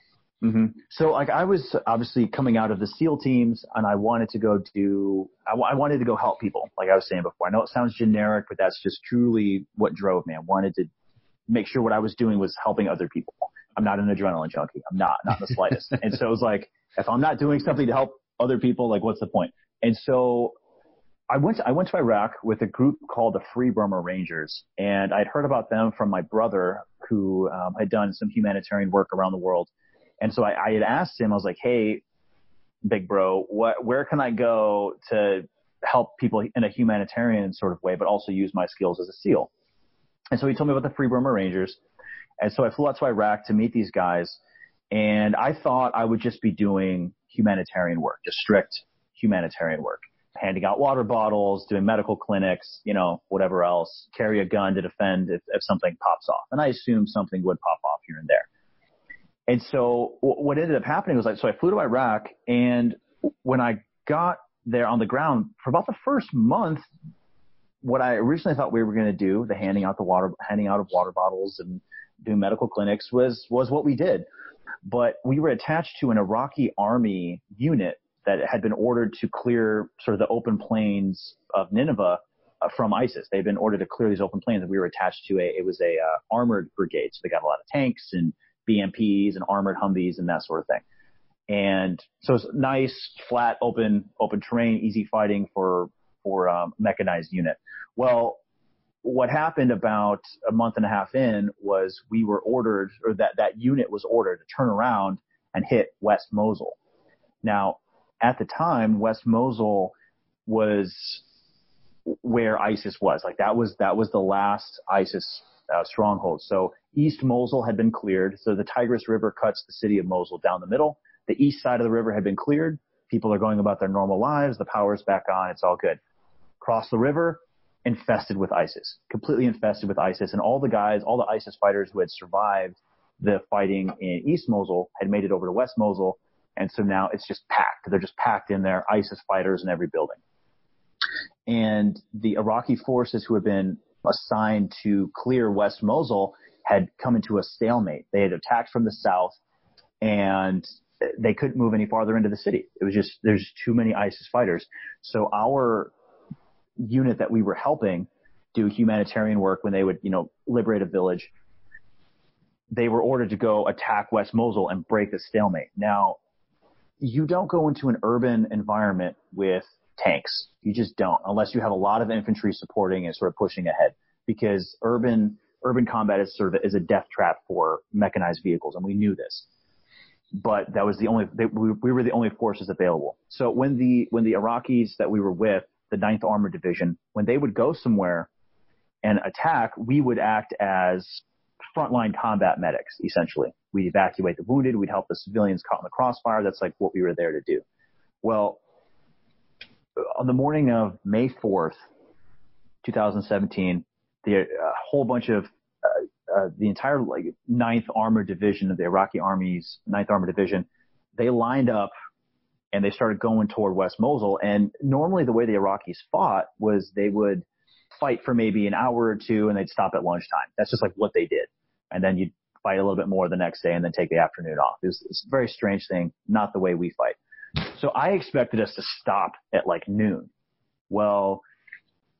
So like I was obviously coming out of the SEAL teams, and I wanted to go I wanted to go help people, like I was saying before. I know it sounds generic, but that's just truly what drove me. I wanted to make sure what I was doing was helping other people. I'm not an adrenaline junkie. I'm not in the slightest. And so it was like, if I'm not doing something to help other people, like what's the point? And so I went to Iraq with a group called the Free Burma Rangers, and I'd heard about them from my brother who had done some humanitarian work around the world. And so I had asked him, I was like, hey, big bro, where can I go to help people in a humanitarian sort of way, but also use my skills as a SEAL? And so he told me about the Free Burma Rangers. And so I flew out to Iraq to meet these guys, and I thought I would just be doing humanitarian work, just strict humanitarian work, handing out water bottles, doing medical clinics, whatever else, carry a gun to defend if something pops off. And I assumed something would pop off here and there. And so what ended up happening was so I flew to Iraq, and when I got there on the ground for about the first month, what I originally thought we were going to do, the handing out of water bottles and doing medical clinics was what we did. But we were attached to an Iraqi army unit that had been ordered to clear sort of the open plains of Nineveh from ISIS. They'd been ordered to clear these open plains, and we were attached to it was a armored brigade. So they got a lot of tanks and BMPs and armored Humvees and that sort of thing. And so it's nice, flat, open terrain, easy fighting for mechanized unit. Well, what happened about a month and a half in was we were ordered, or that unit was ordered to turn around and hit West Mosul. Now, at the time, West Mosul was where ISIS was. Like that was the last ISIS stronghold. So East Mosul had been cleared. So the Tigris River cuts the city of Mosul down the middle. The east side of the river had been cleared. People are going about their normal lives. The power's back on. It's all good. Cross the river, infested with ISIS, completely infested with ISIS. And all the ISIS fighters who had survived the fighting in East Mosul had made it over to West Mosul. And so now it's just packed. They're just packed in there, ISIS fighters in every building. And the Iraqi forces who had been assigned to clear West Mosul had come into a stalemate. They had attacked from the south, and they couldn't move any farther into the city. It was just, there's too many ISIS fighters. So our unit that we were helping do humanitarian work when they would, liberate a village, they were ordered to go attack West Mosul and break the stalemate. Now, you don't go into an urban environment with tanks. You just don't, unless you have a lot of infantry supporting and sort of pushing ahead, because urban combat is a death trap for mechanized vehicles, and we knew this. But that was we were the only forces available. So when the Iraqis that we were with, the 9th Armored Division, when they would go somewhere and attack, we would act as frontline combat medics, essentially. We'd evacuate the wounded. We'd help the civilians caught in the crossfire. That's like what we were there to do. Well, on the morning of May 4th, 2017, a whole bunch of the entire 9th Armored Division of the Iraqi Army's 9th Armored Division, they lined up and they started going toward West Mosul. And normally the way the Iraqis fought was they would fight for maybe an hour or two and they'd stop at lunchtime. That's just like what they did. And then you'd fight a little bit more the next day and then take the afternoon off. It's a very strange thing, not the way we fight. So I expected us to stop at noon. Well,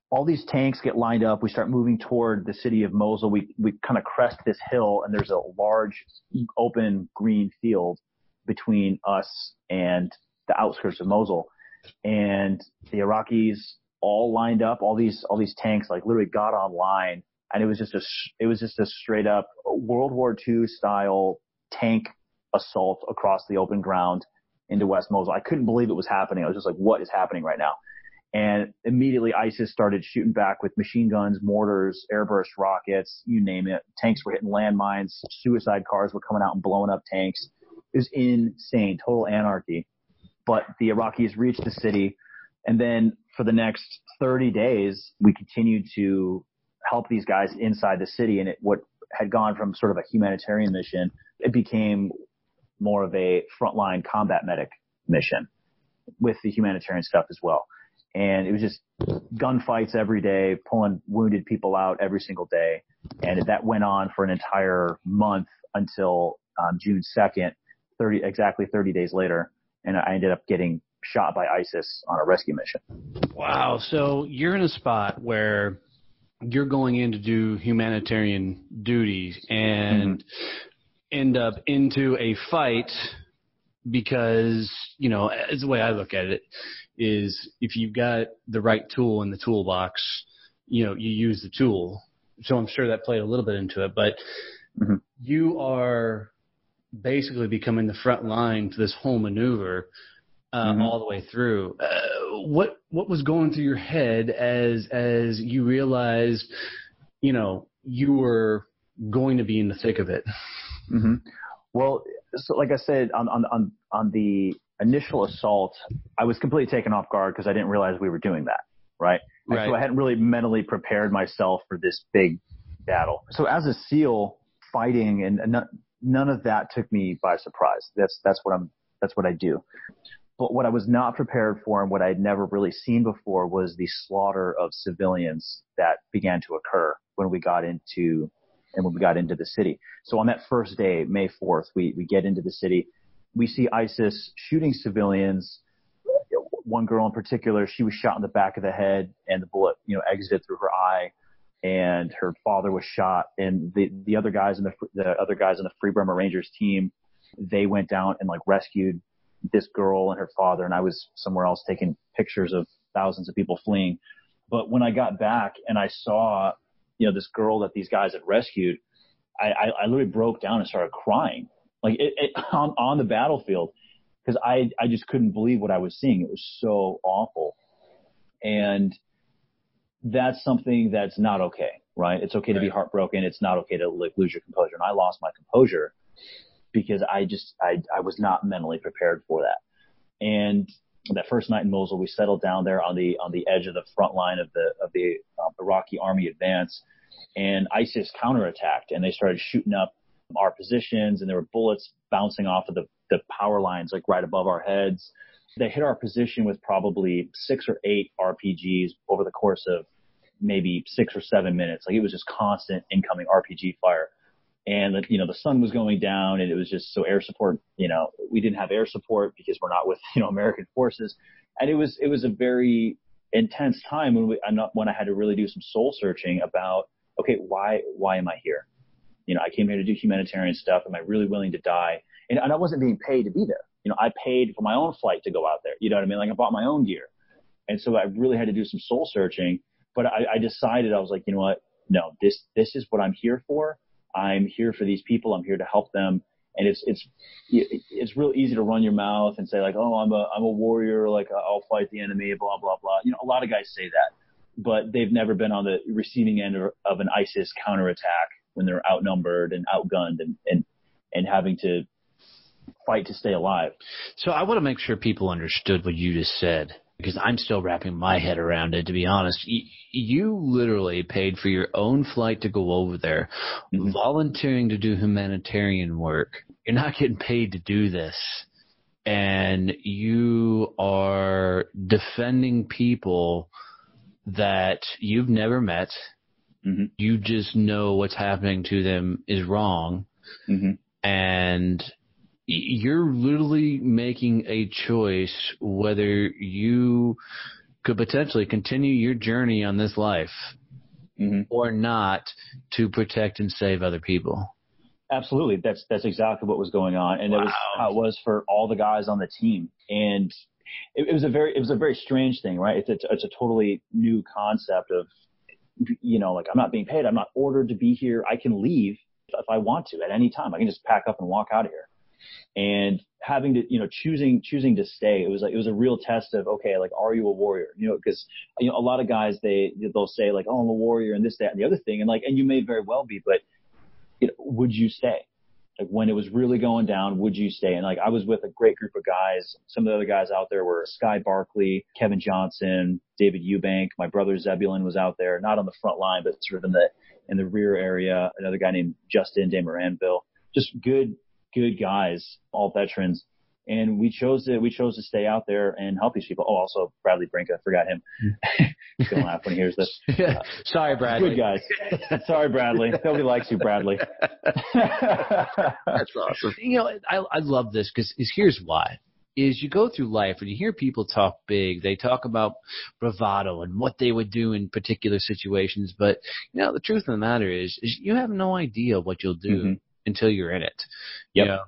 all these tanks get lined up. We start moving toward the city of Mosul. We kind of crest this hill, and there's a large open green field between us and the outskirts of Mosul. And the Iraqis all lined up. All these tanks literally got on line, and it was just a straight up World War II style tank assault across the open ground into West Mosul. I couldn't believe it was happening. I was just like, what is happening right now? And immediately ISIS started shooting back with machine guns, mortars, airburst rockets, you name it. Tanks were hitting landmines. Suicide cars were coming out and blowing up tanks. It was insane, total anarchy. But the Iraqis reached the city, and then for the next 30 days, we continued to help these guys inside the city. And what had gone from sort of a humanitarian mission, it became more of a frontline combat medic mission with the humanitarian stuff as well. And it was just gunfights every day, pulling wounded people out every single day. And that went on for an entire month until June 2nd, exactly 30 days later. And I ended up getting shot by ISIS on a rescue mission. Wow. So you're in a spot where you're going in to do humanitarian duties and end up into a fight because, you know, as the way I look at it is if you've got the right tool in the toolbox, you know, you use the tool. So I'm sure that played a little bit into it, but you are basically becoming the front line to this whole maneuver all the way through. What was going through your head as you realized, you know, you were going to be in the thick of it? Well, so like I said, on the initial assault, I was completely taken off guard because I didn't realize we were doing that, right? And so I hadn't really mentally prepared myself for this big battle. So as a SEAL fighting, and none of that took me by surprise. That's what I do. But what I was not prepared for and what I had never really seen before was the slaughter of civilians that began to occur when we got into the city. So on that first day, May 4th, we get into the city. We see ISIS shooting civilians. One girl in particular, she was shot in the back of the head and the bullet, you know, exited through her eye, and her father was shot. And the other guys in the Free Burma Rangers team, they went down and like rescued this girl and her father, and I was somewhere else taking pictures of thousands of people fleeing. But when I got back and I saw, you know, this girl that these guys had rescued, I literally broke down and started crying, like on the battlefield, because I just couldn't believe what I was seeing. It was so awful. And that's something that's not okay, right? It's okay to be heartbroken. It's not okay to like lose your composure. And I lost my composure because I was not mentally prepared for that. And that first night in Mosul, we settled down there on the edge of the front line of the Iraqi army advance, and ISIS counterattacked, and they started shooting up our positions, and there were bullets bouncing off of the power lines like right above our heads. They hit our position with probably 6 or 8 RPGs over the course of maybe 6 or 7 minutes. Like it was just constant incoming RPG fire. And, you know, the sun was going down, and it was just so air support, you know, we didn't have air support because we're not with, you know, American forces. And it was a very intense time when I had to really do some soul searching about, okay, why am I here? You know, I came here to do humanitarian stuff. Am I really willing to die? And I wasn't being paid to be there. You know, I paid for my own flight to go out there. You know what I mean? Like I bought my own gear. And so I really had to do some soul searching, but I decided, I was like, you know what? No, this is what I'm here for. I'm here for these people. I'm here to help them. And it's real easy to run your mouth and say like, oh, I'm a warrior. Like I'll fight the enemy, blah, blah, blah. You know, a lot of guys say that, but they've never been on the receiving end of an ISIS counterattack when they're outnumbered and outgunned and having to fight to stay alive. So I want to make sure people understood what you just said, because I'm still wrapping my head around it, to be honest. You literally paid for your own flight to go over there, volunteering to do humanitarian work. You're not getting paid to do this. And you are defending people that you've never met. You just know what's happening to them is wrong. And you're literally making a choice whether you could potentially continue your journey on this life or not to protect and save other people. Absolutely. That's exactly what was going on. And that was how it was for all the guys on the team. And it was a very strange thing, right? It's a totally new concept of, you know, like I'm not being paid. I'm not ordered to be here. I can leave if I want to at any time. I can just pack up and walk out of here. And having to, you know, choosing to stay, it was a real test of, okay, like, are you a warrior? You know, because, you know, a lot of guys, they'll say like, oh, I'm a warrior and this, that, and the other thing. And like, and you may very well be, but you know, would you stay? Like when it was really going down, would you stay? And like, I was with a great group of guys. Some of the other guys out there were Sky Barkley, Kevin Johnson, David Eubank. My brother Zebulon was out there, not on the front line, but sort of in the rear area. Another guy named Justin de Moranville. Just good guys, all veterans. And we chose to stay out there and help these people. Oh, also Bradley Brink, I forgot him. He's going to laugh when he hears this. Sorry, Bradley. Good guys. Sorry, Bradley. Nobody likes you, Bradley. That's awesome. You know, I love this because here's why. Is you go through life and you hear people talk big. They talk about bravado and what they would do in particular situations. But, you know, the truth of the matter is you have no idea what you'll do until you're in it. Yep. You know,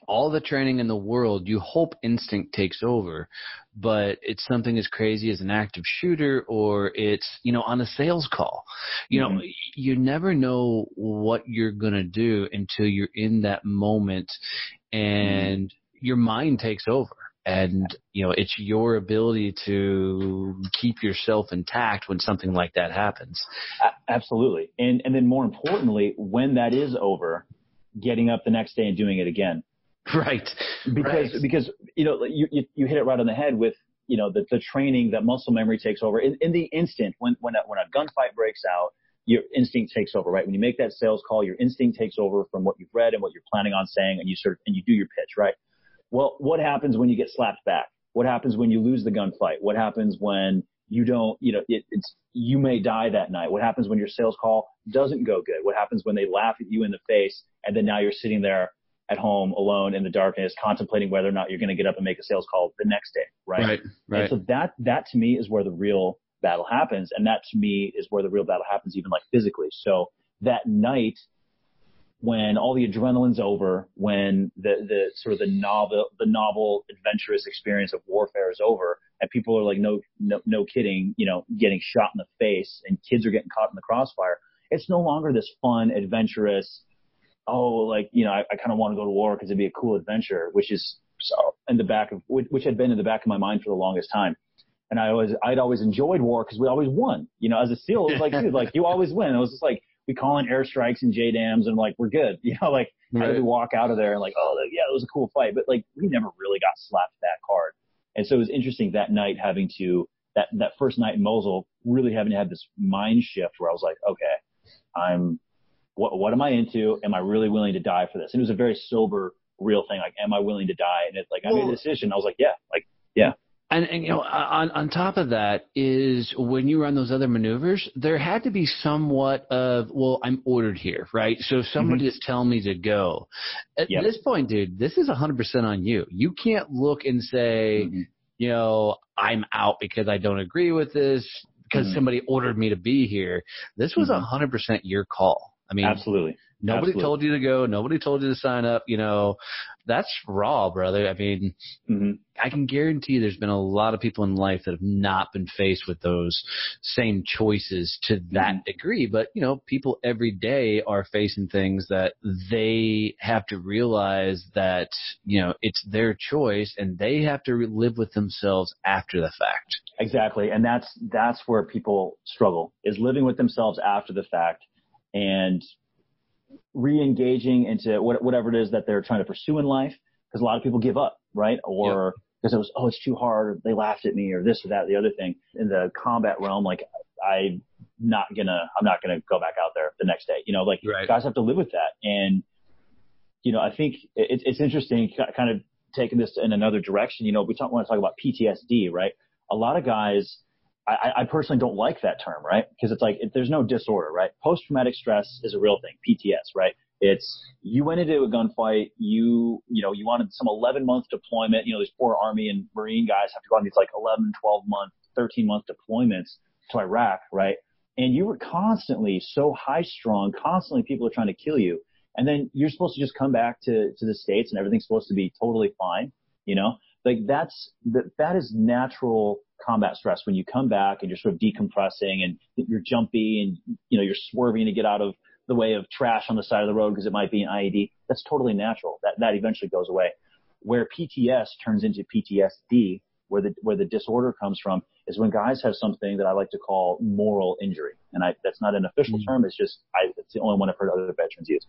all the training in the world, you hope instinct takes over, but it's something as crazy as an active shooter or it's, you know, on a sales call. You know, you never know what you're going to do until you're in that moment and your mind takes over. And, you know, it's your ability to keep yourself intact when something like that happens. Absolutely. And then more importantly, when that is over, getting up the next day and doing it again. Right. Because you know, you hit it right on the head with, you know, the training, that muscle memory takes over in the instant when a gunfight breaks out, your instinct takes over, right? When you make that sales call, your instinct takes over from what you've read and what you're planning on saying, and you do your pitch, right? Well, what happens when you get slapped back? What happens when you lose the gunfight? What happens when you don't, you know, you may die that night? What happens when your sales call doesn't go good? What happens when they laugh at you in the face and then now you're sitting there at home alone in the darkness contemplating whether or not you're going to get up and make a sales call the next day, right? And so that to me is where the real battle happens. And that to me is where the real battle happens, even like physically. So that night, when all the adrenaline's over, when the sort of the novel adventurous experience of warfare is over, and people are like, no kidding, you know, getting shot in the face, and kids are getting caught in the crossfire. It's no longer this fun, adventurous, like, you know, I kind of want to go to war because it'd be a cool adventure, which is which had been in the back of my mind for the longest time. And I'd always enjoyed war because we always won. You know, as a SEAL, it was like, dude, like you always win. It was just like, we call in airstrikes and JDAMs and like, we're good. You know, like how do we walk out of there and like, oh yeah, it was a cool fight. But like, we never really got slapped that hard. And so it was interesting that night having to, that first night in Mosul, really having to have this mind shift where I was like, okay, what am I into? Am I really willing to die for this? And it was a very sober, real thing. Like, am I willing to die? And it's like, I made a decision. I was like, yeah. And you know, on top of that is when you run those other maneuvers, there had to be somewhat of, well, I'm ordered here, right? So if somebody is telling me to go. At this point, dude, this is 100% on you. You can't look and say, you know, I'm out because I don't agree with this, because somebody ordered me to be here. This was 100% your call. I mean, absolutely. Nobody told you to go. Nobody told you to sign up. You know, that's raw, brother. I mean, I can guarantee there's been a lot of people in life that have not been faced with those same choices to that degree. But, you know, people every day are facing things that they have to realize that, you know, it's their choice and they have to live with themselves after the fact. Exactly. And that's where people struggle, is living with themselves after the fact and re-engaging into whatever it is that they're trying to pursue in life, because a lot of people give up, right? Or because it was, it's too hard, they laughed at me, or this or that, the other thing. In the combat realm, like I'm not gonna go back out there the next day. You know, like guys have to live with that. And you know, I think it's interesting, kind of taking this in another direction. You know, we want to talk about PTSD, right? A lot of guys, I personally don't like that term, right? Because it's like, there's no disorder, right? Post-traumatic stress is a real thing, PTS, right? It's, you went into a gunfight, you wanted some 11-month deployment. You know, these poor Army and Marine guys have to go on these like 11, 12-month, 13-month deployments to Iraq, right? And you were constantly so high-strung, constantly people are trying to kill you. And then you're supposed to just come back to the States and everything's supposed to be totally fine, you know? Like that is natural combat stress when you come back and you're sort of decompressing and you're jumpy and, you know, you're swerving to get out of the way of trash on the side of the road because it might be an IED. That's totally natural. That eventually goes away. Where PTS turns into PTSD, where the disorder comes from, is when guys have something that I like to call moral injury. And that's not an official term. It's just, it's the only one I've heard other veterans use.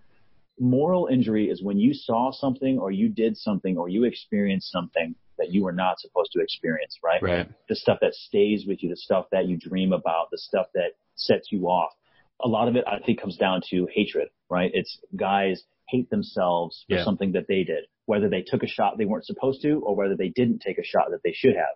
Moral injury is when you saw something or you did something or you experienced something that you were not supposed to experience, right? Right. The stuff that stays with you, the stuff that you dream about, the stuff that sets you off. A lot of it, I think, comes down to hatred, right? It's guys hate themselves for something that they did, whether they took a shot they weren't supposed to, or whether they didn't take a shot that they should have,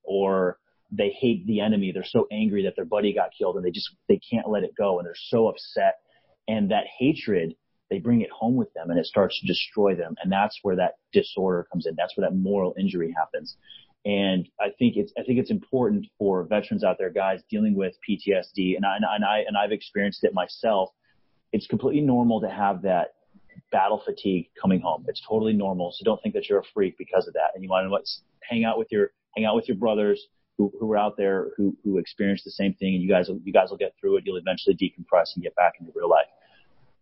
or they hate the enemy. They're so angry that their buddy got killed and they can't let it go. And they're so upset. And that hatred, they bring it home with them and it starts to destroy them. And that's where that disorder comes in. That's where that moral injury happens. And I think it's important for veterans out there, guys dealing with PTSD. And I've experienced it myself. It's completely normal to have that battle fatigue coming home. It's totally normal. So don't think that you're a freak because of that. And you want to hang out with your brothers who are out there who experience the same thing. And you guys will get through it. You'll eventually decompress and get back into real life.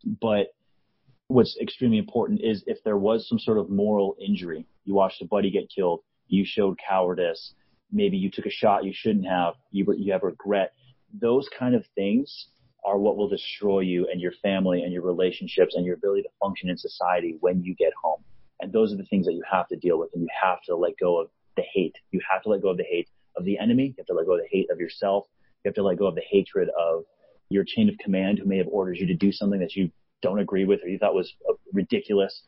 But what's extremely important is if there was some sort of moral injury, you watched a buddy get killed, you showed cowardice, maybe you took a shot you shouldn't have, you have regret. Those kind of things are what will destroy you and your family and your relationships and your ability to function in society when you get home. And those are the things that you have to deal with, and you have to let go of the hate. You have to let go of the hate of the enemy. You have to let go of the hate of yourself. You have to let go of the hatred of your chain of command who may have ordered you to do something that you don't agree with or you thought was ridiculous.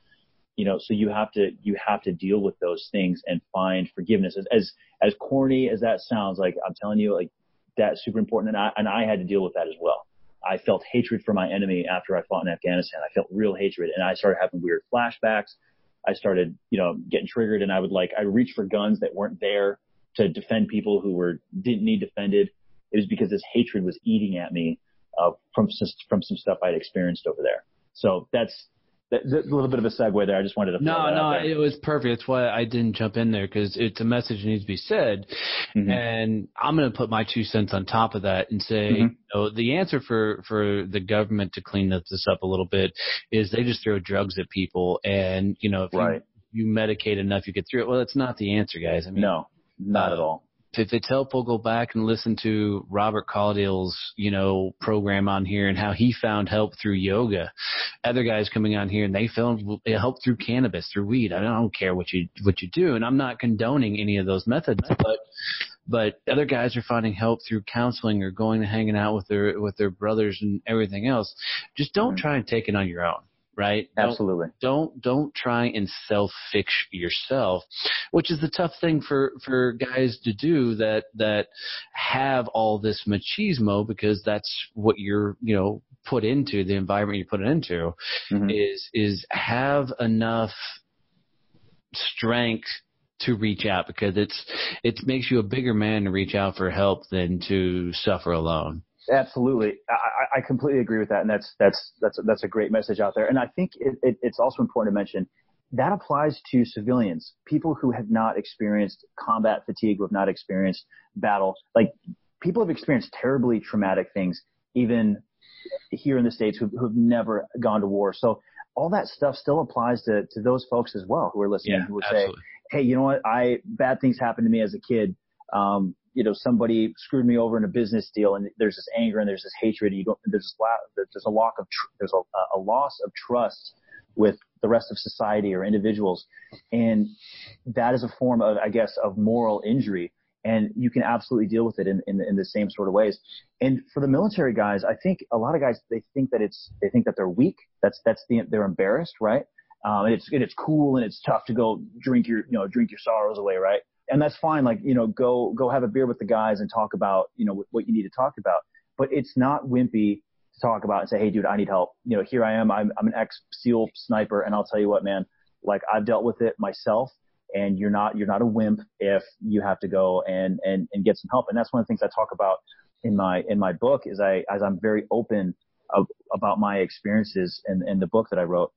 So you have to deal with those things and find forgiveness. As corny as that sounds, like I'm telling you, like that's super important. And I had to deal with that as well. I felt hatred for my enemy after I fought in Afghanistan. I felt real hatred, and I started having weird flashbacks. I started, getting triggered, and I reach for guns that weren't there to defend people who didn't need defended. It was because this hatred was eating at me from some stuff I'd experienced over there. So that's a little bit of a segue there. I just wanted to throw that out there. It was perfect. That's why I didn't jump in there, because it's a message that needs to be said. Mm-hmm. And I'm going to put my 2 cents on top of that and say, the answer for the government to clean this up a little bit is they just throw drugs at people. And, if you medicate enough, you get through it. Well, it's not the answer, guys. I mean, no, not at all. If it's helpful, go back and listen to Robert Caldwell's, program on here and how he found help through yoga. Other guys coming on here and they found help through cannabis, through weed. I don't care what you do, and I'm not condoning any of those methods, but other guys are finding help through counseling or going and hanging out with their brothers and everything else. Just don't try and take it on your own. Right? Absolutely. Don't try and self-fix yourself, which is the tough thing for guys to do that have all this machismo, because that's what you're, put into, the environment you put it into, is have enough strength to reach out, because it makes you a bigger man to reach out for help than to suffer alone. Absolutely. I completely agree with that. And that's a great message out there. And I think it's also important to mention that applies to civilians, people who have not experienced combat fatigue, who have not experienced battle. Like, people have experienced terribly traumatic things, even here in the States, who've never gone to war. So all that stuff still applies to those folks as well who are listening, who will say, hey, you know what? Bad things happened to me as a kid. Somebody screwed me over in a business deal, and there's this anger and there's this hatred. There's a loss of trust with the rest of society or individuals. And that is a form of, I guess, of moral injury. And you can absolutely deal with it in the same sort of ways. And for the military guys, I think a lot of guys, they think that they're weak. They're embarrassed, right? And it's cool and it's tough to go drink your sorrows away, right? And that's fine. Like, go have a beer with the guys and talk about, what you need to talk about. But it's not wimpy to talk about and say, hey, dude, I need help. Here I am. I'm an ex-SEAL sniper. And I'll tell you what, man, like, I've dealt with it myself, and you're not a wimp if you have to go and get some help. And that's one of the things I talk about in my book is I'm very open about my experiences in the book that I wrote.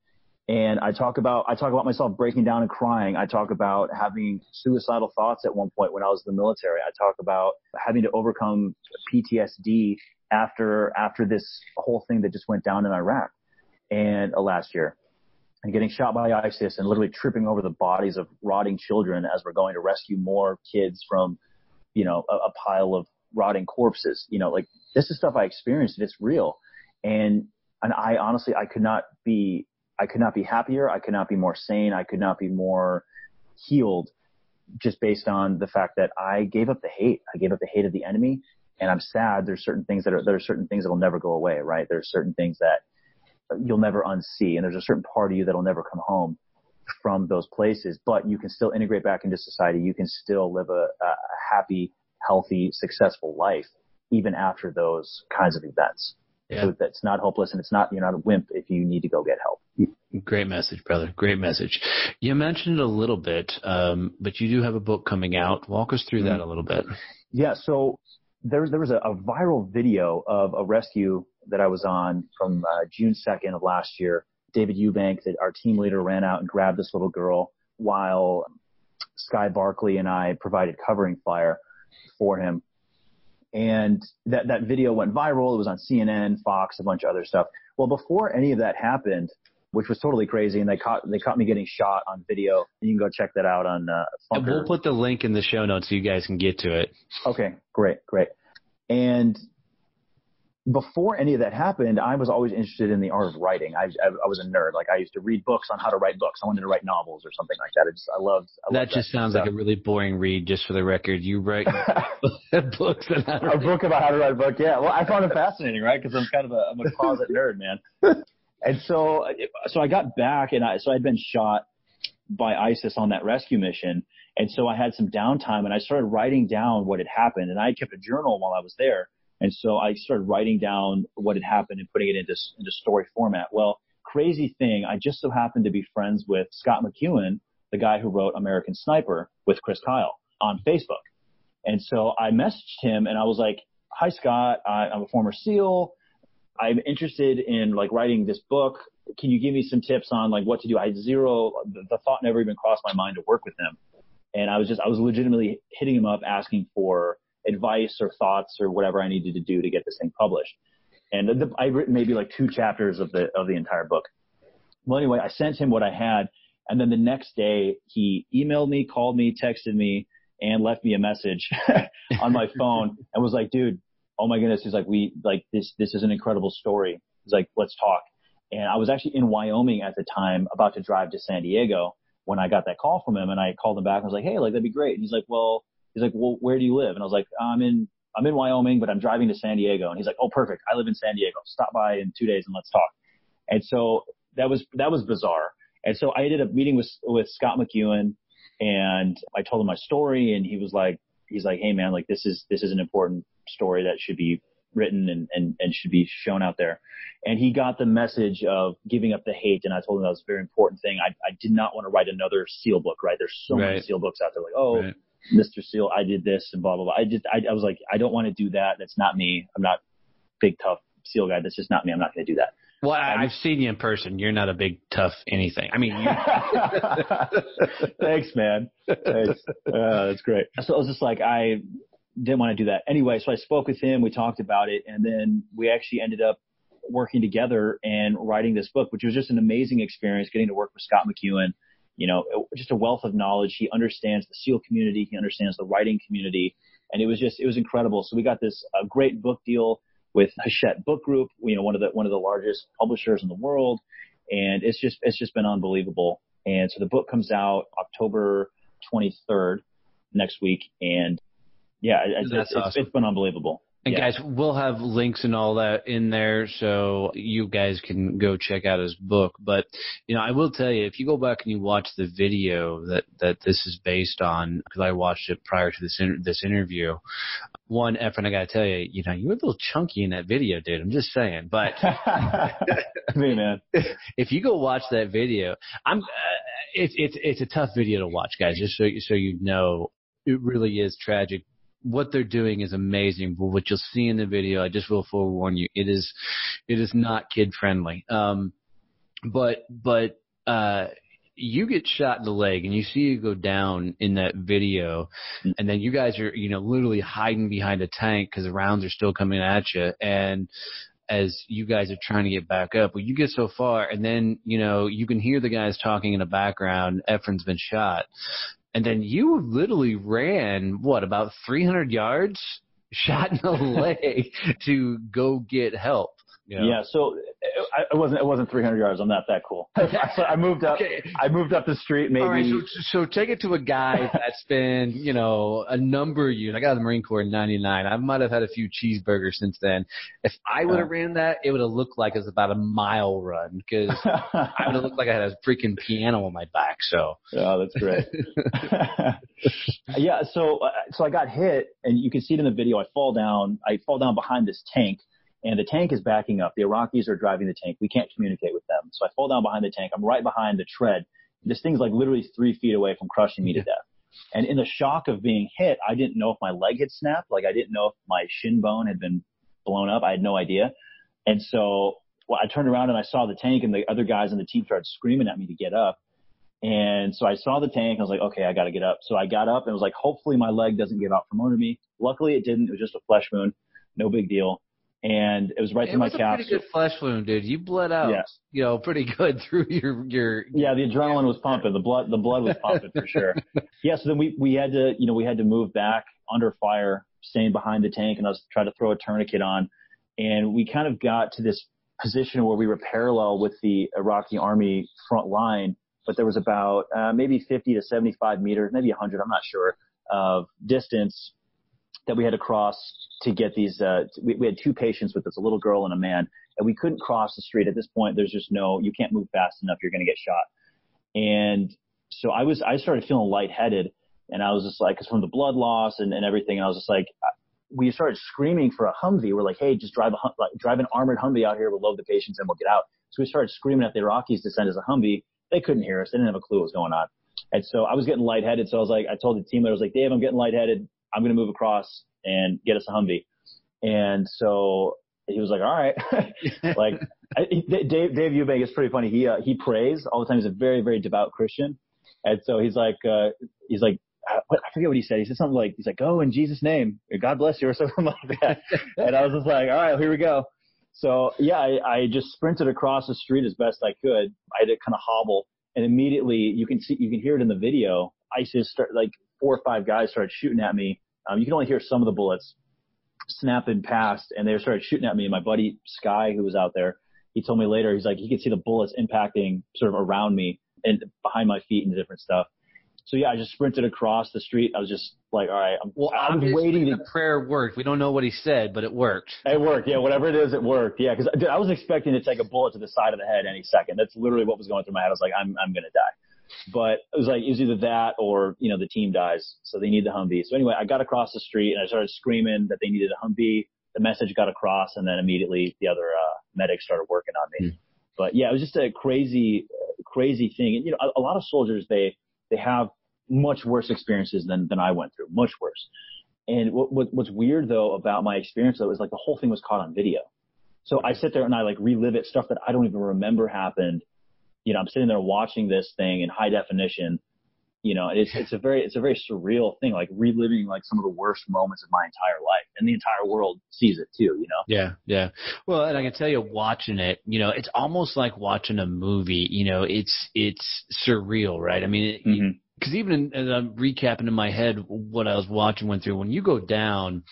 And I talk about myself breaking down and crying. I talk about having suicidal thoughts at one point when I was in the military. I talk about having to overcome PTSD after this whole thing that just went down in Iraq and last year, and getting shot by ISIS and literally tripping over the bodies of rotting children as we're going to rescue more kids from, a pile of rotting corpses. Like, this is stuff I experienced, and it's real. And I honestly, I could not be happier. I could not be more sane. I could not be more healed, just based on the fact that I gave up the hate. I gave up the hate of the enemy, and I'm sad. There's certain things that will never go away, right? There's certain things that you'll never unsee. And there's a certain part of you that'll never come home from those places, but you can still integrate back into society. You can still live a happy, healthy, successful life even after those kinds of events. Yeah. So that's not hopeless, and you're not a wimp if you need to go get help. Great message, brother. Great message. You mentioned it a little bit, but you do have a book coming out. Walk us through that a little bit. Yeah. So there was a viral video of a rescue that I was on from June 2nd of last year. David Eubank, that our team leader, ran out and grabbed this little girl while Sky Barkley and I provided covering fire for him. And that video went viral. It was on CNN, Fox, a bunch of other stuff. Well, before any of that happened, which was totally crazy, and they caught me getting shot on video. And you can go check that out on Funker. And we'll put the link in the show notes so you guys can get to it. Okay, great. And before any of that happened, I was always interested in the art of writing. I was a nerd. Like, I used to read books on how to write books. I wanted to write novels or something like that. I loved that. Just sounds like a really boring read, just for the record. You write books on how to write. A book about how to write a book, yeah. Well, I found it fascinating, right? Because I'm a closet nerd, man. And so I got back, and so I'd been shot by ISIS on that rescue mission. And so I had some downtime, and I started writing down what had happened. And I had kept a journal while I was there. And so I started writing down what had happened and putting it into story format. Well, crazy thing, I just so happened to be friends with Scott McEwen, the guy who wrote American Sniper, with Chris Kyle on Facebook. And so I messaged him, and I was like, "Hi, Scott. I'm a former SEAL. I'm interested in writing this book. Can you give me some tips on what to do?" I had the thought never even crossed my mind to work with him. And I was legitimately hitting him up, asking for advice or thoughts or whatever I needed to do to get this thing published. And I've written maybe 2 chapters of the entire book. Well, anyway, I sent him what I had. And then the next day he emailed me, called me, texted me, and left me a message on my phone and was like, "Dude, oh my goodness." He's like, this is an incredible story. He's like, "Let's talk." And I was actually in Wyoming at the time, about to drive to San Diego, when I got that call from him. And I called him back. I was like, "Hey, that'd be great." And he's like, well, "Where do you live?" And I was like, I'm in Wyoming, but I'm driving to San Diego. And he's like, "Oh, perfect. I live in San Diego. Stop by in 2 days and let's talk." And so that was bizarre. And so I ended up meeting with Scott McEwen, and I told him my story, and he's like, "Hey man, this is an important story that should be written and should be shown out there." And he got the message of giving up the hate, and I told him that was a very important thing. I did not want to write another SEAL book, right? There's so many SEAL books out there, right. Mr. SEAL, I did this and blah, blah, blah. I was like, I don't want to do that. That's not me. I'm not big, tough SEAL guy. That's just not me. I'm not going to do that. Well, I've seen you in person. You're not a big, tough anything. I mean, Thanks, man. Thanks. That's great. So I was just like, I didn't want to do that. Anyway, so I spoke with him. We talked about it. And then we actually ended up working together and writing this book, which was just an amazing experience, getting to work with Scott McEwen. Just a wealth of knowledge. He understands the SEAL community. He understands the writing community. And it was incredible. So we got this great book deal with Hachette Book Group, one of the largest publishers in the world. And it's just been unbelievable. And so the book comes out October 23rd next week. And yeah, it's been unbelievable. And guys, we'll have links and all that in there, so you guys can go check out his book. But, I will tell you, if you go back and you watch the video that this is based on, because I watched it prior to this interview, one, Ephraim, I got to tell you, you were a little chunky in that video, dude. I'm just saying. But hey, man, if you go watch that video, it's a tough video to watch, guys. Just so you know, it really is tragic. What they're doing is amazing, but what you'll see in the video, I just will forewarn you, it is not kid friendly. But you get shot in the leg and you see you go down in that video, and then you guys are, literally hiding behind a tank because the rounds are still coming at you. And as you guys are trying to get back up, well, you get so far, and then, you can hear the guys talking in the background, Ephraim's been shot. And then you literally ran, about 300 yards, shot in the leg to go get help. Yeah. So it wasn't 300 yards. I'm not that cool. So I moved up. Okay. I moved up the street. Maybe. All right. So take it to a guy that's been, a number of years. I got out of the Marine Corps in '99. I might have had a few cheeseburgers since then. If I would have ran that, it would have looked like it was about a mile run because I would have looked like I had a freaking piano on my back. So. Oh, that's great. Yeah. So I got hit, and you can see it in the video. I fall down behind this tank. And the tank is backing up. The Iraqis are driving the tank. We can't communicate with them. So I fall down behind the tank. I'm right behind the tread. This thing's like literally 3 feet away from crushing me to death. And in the shock of being hit, I didn't know if my leg had snapped. Like I didn't know if my shin bone had been blown up. I had no idea. And so I turned around and I saw the tank, and the other guys on the team started screaming at me to get up. And so I saw the tank. I was like, okay, I got to get up. So I got up and was like, hopefully my leg doesn't give out from under me. Luckily it didn't. It was just a flesh wound. No big deal. And it was right through my calf. It was a pretty good flesh wound, dude. You bled out, pretty good through your. Yeah, the adrenaline was pumping. The blood was pumping for sure. Yeah, so then we had to move back under fire, staying behind the tank, and I was trying to throw a tourniquet on, and we kind of got to this position where we were parallel with the Iraqi army front line, but there was about maybe 50 to 75 meters, maybe 100, I'm not sure, of distance that we had to cross to get these, we had 2 patients with us, a little girl and a man, and we couldn't cross the street. At this point, there's just you can't move fast enough. You're going to get shot. And so I started feeling lightheaded, and I was just like, cause from the blood loss and everything, I was just like, we started screaming for a Humvee. We're like, hey, just drive an armored Humvee out here. We'll load the patients and we'll get out. So we started screaming at the Iraqis to send us a Humvee. They couldn't hear us. They didn't have a clue what was going on. And so I was getting lightheaded. So I told the team leader, I was like, Dave, I'm getting lightheaded. I'm going to move across and get us a Humvee. And so he was like, all right. Dave Eubank is pretty funny. He prays all the time. He's a very, very devout Christian. And so he's like, I forget what he said. He said something like, go in Jesus' name, God bless you, or something like that. And I was just like, all right, here we go. So yeah, I just sprinted across the street as best I could. I had to kind of hobble, and immediately you can hear it in the video. ISIS 4 or 5 guys started shooting at me. You can only hear some of the bullets snapping past, and they started shooting at me. And my buddy Sky, who was out there, he told me later, he's like, he could see the bullets impacting sort of around me and behind my feet and different stuff. So yeah, I just sprinted across the street. I was just like, all right, I was waiting. The prayer worked. We don't know what he said, but it worked. It worked. Yeah, whatever it is, it worked. Yeah, because I was expecting to take a bullet to the side of the head any second. That's literally what was going through my head. I was like, I'm going to die. But it was either that or, the team dies. So they need the Humvee. So anyway, I got across the street and I started screaming that they needed a Humvee. The message got across, and then immediately the other medics started working on me. But yeah, it was just a crazy thing. And, a lot of soldiers, they have much worse experiences than I went through, much worse. And what's weird though about my experience though is the whole thing was caught on video. So I sit there and I relive it, stuff that I don't even remember happened. I'm sitting there watching this thing in high definition. It's a very surreal thing, reliving some of the worst moments of my entire life, and the entire world sees it too. Yeah. Well, and I can tell you, watching it, it's almost like watching a movie. It's surreal, right? I mean, because even as I'm recapping in my head what I was watching went through, when you go down,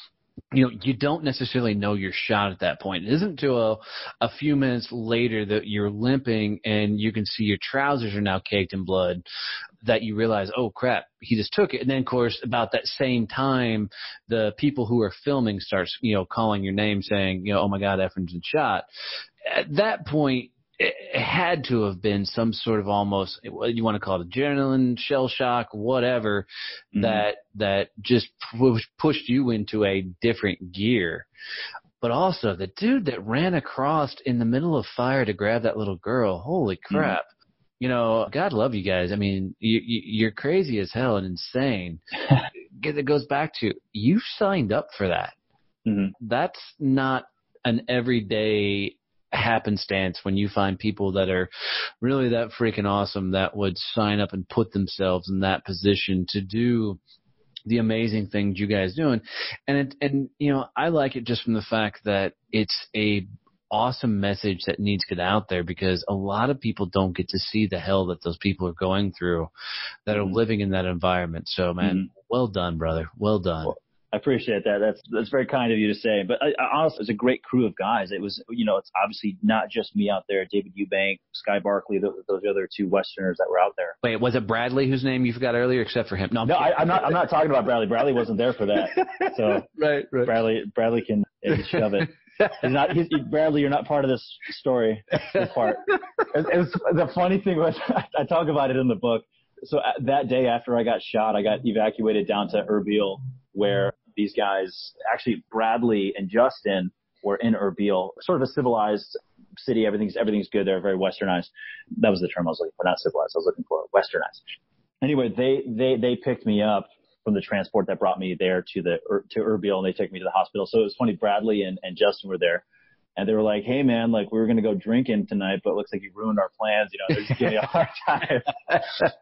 you don't necessarily know you're shot at that point. It isn't until a few minutes later that you're limping and you can see your trousers are now caked in blood that you realize, oh crap, he just took it. And then of course, about that same time, the people who are filming starts, calling your name saying, oh my God, Ephraim's been shot. At that point, it had to have been some sort of almost, what you want to call it, adrenaline, shell shock, whatever, that just pushed you into a different gear. But also, the dude that ran across in the middle of fire to grab that little girl, holy crap. God love you guys. I mean, you're crazy as hell and insane. It goes back to, you signed up for that. That's not an everyday happenstance when you find people that are really that freaking awesome that would sign up and put themselves in that position to do the amazing things you guys doing. And I like it just from the fact that it's a awesome message that needs to get out there, because a lot of people don't get to see the hell that those people are going through that are living in that environment. So man, well done, brother. Well done. I appreciate that. That's very kind of you to say. But honestly, it was a great crew of guys. It was, it's obviously not just me out there. David Eubank, Sky Barkley, those other two Westerners that were out there. Wait, was it Bradley whose name you forgot earlier, except for him? No, I'm not talking about Bradley. Bradley wasn't there for that. So right. Bradley can shove it. Bradley, you're not part of this story. This part. The funny thing was, I talk about it in the book. So that day after I got shot, I got evacuated down to Erbil, where these guys, actually Bradley and Justin, were in Erbil, sort of a civilized city. Everything's good. They're very westernized. That was the term I was looking for, not civilized. I was looking for westernized. Anyway, they picked me up from the transport that brought me there to Erbil, and they took me to the hospital. So it was funny. Bradley and Justin were there. And they were like, hey, man, like, we were going to go drinking tonight, but it looks like you ruined our plans. They're just giving me a hard time.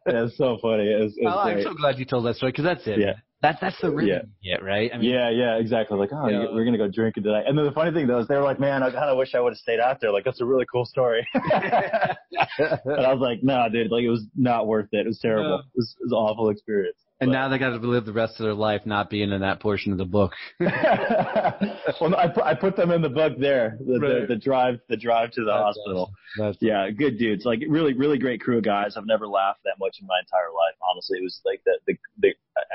It's so funny. It was I'm so glad you told that story, because that's it. Yeah. That's the rhythm you get, right? I mean, yeah, exactly. Like, we're going to go drinking tonight. And then the funny thing, though, is they were like, man, I kind of wish I would have stayed out there. Like, that's a really cool story. And I was like, no, dude, like, it was not worth it. It was terrible. No. It was an awful experience. And now they got to live the rest of their life not being in that portion of the book. Well, I put them in the book there. The drive to the hospital. Awesome. Yeah, good dudes. Like, really, really great crew of guys. I've never laughed that much in my entire life. Honestly, it was like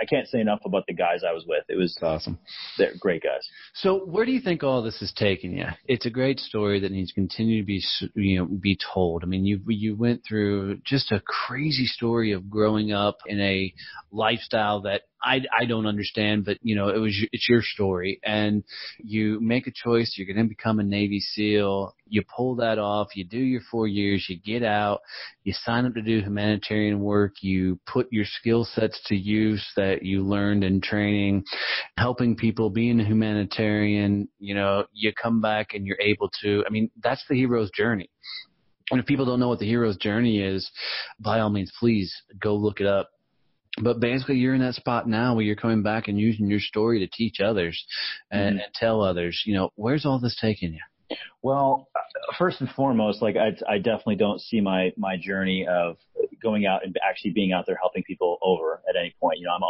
I can't say enough about the guys I was with. It was awesome. They're great guys. So where do you think all this is taking you? It's a great story that needs to continue to be told. I mean, you went through just a crazy story of growing up in a lifestyle that I don't understand, but it's your story, and you make a choice. You're going to become a Navy SEAL. You pull that off. You do your 4 years. You get out. You sign up to do humanitarian work. You put your skill sets to use that you learned in training, helping people, being a humanitarian. You come back and you're able to. I mean, that's the hero's journey. And if people don't know what the hero's journey is, by all means, please go look it up. But basically, you're in that spot now where you're coming back and using your story to teach others and tell others, where's all this taking you? Well, first and foremost, like I definitely don't see my journey of going out and actually being out there helping people over at any point. I'm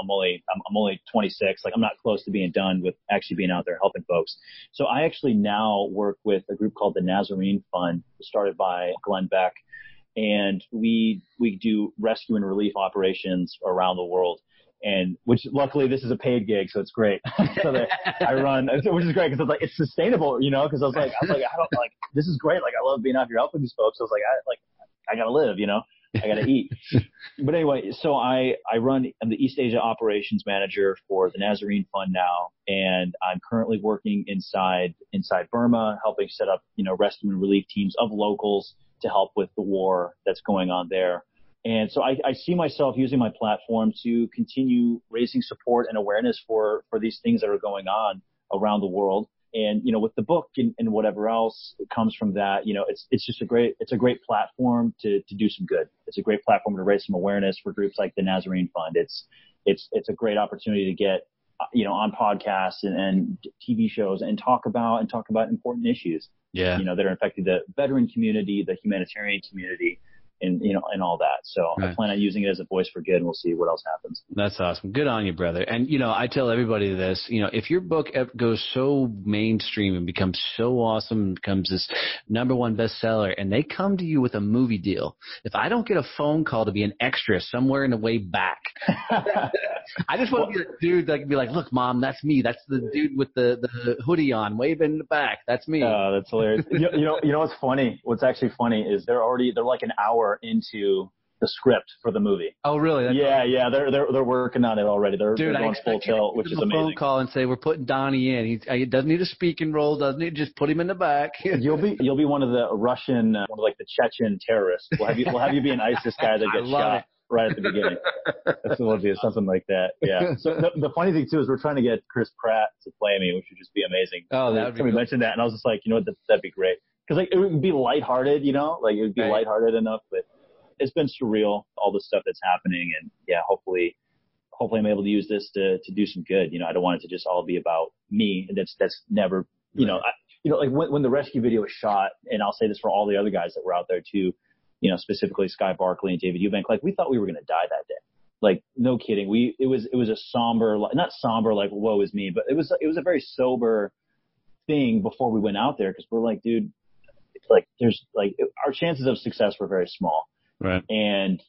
only 26. Like, I'm not close to being done with actually being out there helping folks. So I actually now work with a group called the Nazarene Fund, started by Glenn Beck. And we do rescue and relief operations around the world, and which luckily this is a paid gig, so it's great. So that I run, which is great because it's sustainable, because I was like, I don't like, this is great. Like, I love being out here helping these folks. I was like, I gotta live, I gotta eat. But anyway, so I'm the East Asia operations manager for the Nazarene Fund now, and I'm currently working inside Burma, helping set up, rescue and relief teams of locals to help with the war that's going on there. And so I see myself using my platform to continue raising support and awareness for these things that are going on around the world. And, with the book and whatever else comes from that, it's just a great platform to do some good. It's a great platform to raise some awareness for groups like the Nazarene Fund. It's a great opportunity to get, on podcasts and TV shows and talk about important issues. Yeah. That are affecting the veteran community, the humanitarian community, and all that. So right. I plan on using it as a voice for good, and we'll see what else happens. That's awesome. Good on you, brother. And I tell everybody this. If your book goes so mainstream and becomes so awesome and becomes this #1 bestseller, and they come to you with a movie deal, if I don't get a phone call to be an extra somewhere in the way back, I just want to be a dude that can be like, look, Mom, that's me. That's the dude with the hoodie on, waving in the back. That's me. Oh, that's hilarious. What's funny? What's actually funny is they're like an hour into the script for the movie. Oh, really? Yeah. They're working on it already. They're going full tilt, which is amazing. Phone call and say we're putting Donnie in. He doesn't need a speaking role. Doesn't need, just put him in the back. You'll be one of the Russian, one of the Chechen terrorists. We'll have you be an ISIS guy that gets shot right at the beginning. That's what it'll be, something like that. Yeah. So the funny thing too is we're trying to get Chris Pratt to play me, which would just be amazing. Oh, that would be. Somebody mentioned that, and I was just like, that'd be great. Because it would be lighthearted, it would be lighthearted enough, but it's been surreal, all the stuff that's happening, and yeah, hopefully I'm able to use this to do some good. I don't want it to just all be about me. That's never, like when the rescue video was shot, and I'll say this for all the other guys that were out there too, specifically Sky Barkley and David Eubank, like we thought we were going to die that day. Like, no kidding. It was a somber, not somber, like, woe is me, but it was a very sober thing before we went out there. Cause we're like, dude, like there's like, our chances of success were very small. Right. And,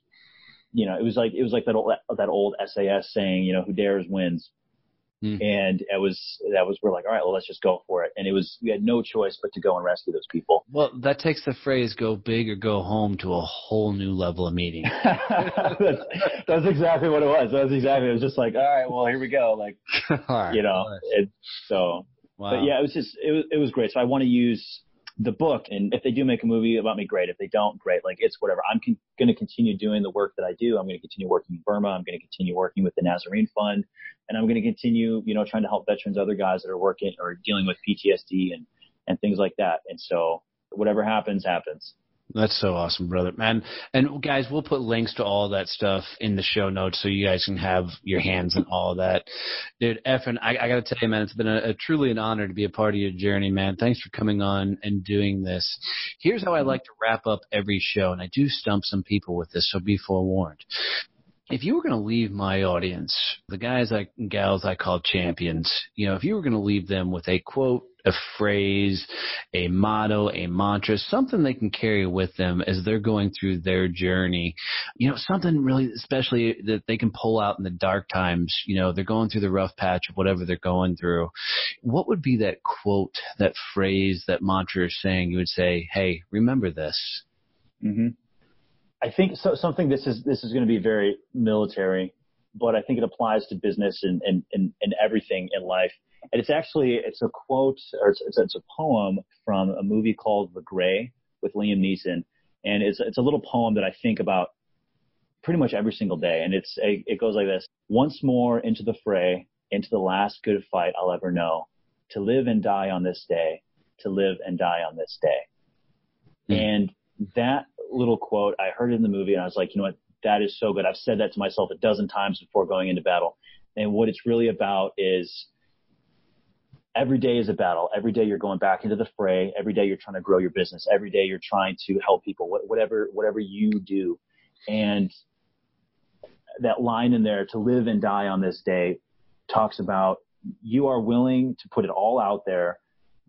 you know, it was like that old SAS saying, you know, who dares wins. And we're like, all right, well, let's just go for it. And we had no choice but to go and rescue those people. Well, that takes the phrase "go big or go home" to a whole new level of meaning. that's exactly what it was. It was just like, all right, well, here we go. Like, right. You know, wow. But yeah, it was great. So I want to use the book, and if they do make a movie about me, great. If they don't, great. Like, it's whatever. I'm going to continue doing the work that I do. I'm going to continue working in Burma. I'm going to continue working with the Nazarene Fund, and I'm going to continue, you know, trying to help veterans, other guys that are working or dealing with PTSD and things like that. And so whatever happens, happens. That's so awesome, brother, man. And guys, we'll put links to all that stuff in the show notes so you guys can have your hands on all of that. Dude, Ephraim, I got to tell you, man, it's been truly an honor to be a part of your journey, man. Thanks for coming on and doing this. Here's how I like to wrap up every show, and I do stump some people with this, so be forewarned. If you were going to leave my audience, the guys and gals I call champions, you know, if you were going to leave them with a quote, a phrase, a motto, a mantra, something they can carry with them as they're going through their journey, you know, something really especially that they can pull out in the dark times, you know, they're going through the rough patch of whatever they're going through. What would be that quote, that phrase, that mantra or saying you would say, hey, remember this? Mm-hmm. I think something this is going to be very military, but I think it applies to business and everything in life. And it's a quote, or it's a poem from a movie called The Gray with Liam Neeson. And it's a little poem that I think about pretty much every single day. And it goes like this: once more into the fray, into the last good fight I'll ever know, to live and die on this day, to live and die on this day. Mm. And that little quote, I heard it in the movie and I was like, you know what, that is so good. I've said that to myself a dozen times before going into battle. And what it's really about is every day is a battle. Every day you're going back into the fray. Every day you're trying to grow your business. Every day you're trying to help people, whatever you do. And that line in there, to live and die on this day, talks about you are willing to put it all out there.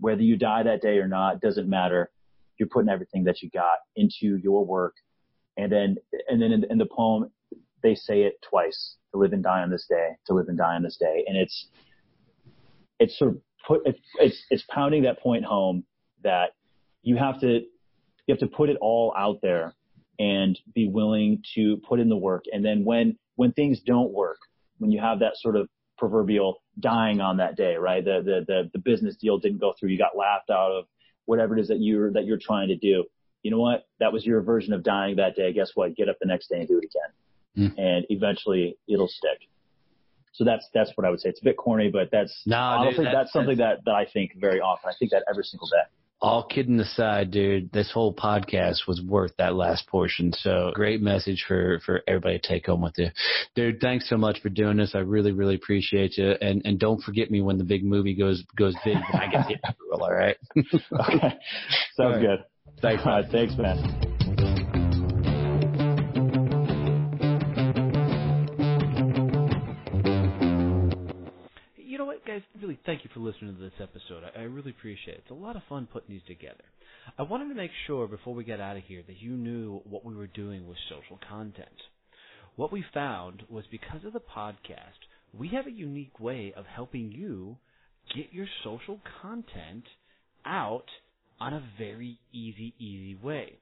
Whether you die that day or not, doesn't matter. You're putting everything that you got into your work. And then in the poem, they say it twice: to live and die on this day, to live and die on this day. And it's sort of it's pounding that point home that you have to put it all out there and be willing to put in the work. And then when things don't work, when you have that sort of proverbial dying on that day, right? The business deal didn't go through. You got laughed out of whatever it is that you're trying to do. You know what? That was your version of dying that day. Guess what? Get up the next day and do it again. And eventually it'll stick. So that's what I would say. It's a bit corny, but that's something that I think very often. I think that every single day. All kidding aside, dude, this whole podcast was worth that last portion. So great message for everybody to take home with you. Dude, thanks so much for doing this. I really, really appreciate you. And don't forget me when the big movie goes big and I get the approval, all right? Okay. Sounds good. Thanks. All right. Thanks, man. Guys, really thank you for listening to this episode. I really appreciate it. It's a lot of fun putting these together. I wanted to make sure before we get out of here that you knew what we were doing with social content. What we found was because of the podcast, we have a unique way of helping you get your social content out on a very easy way.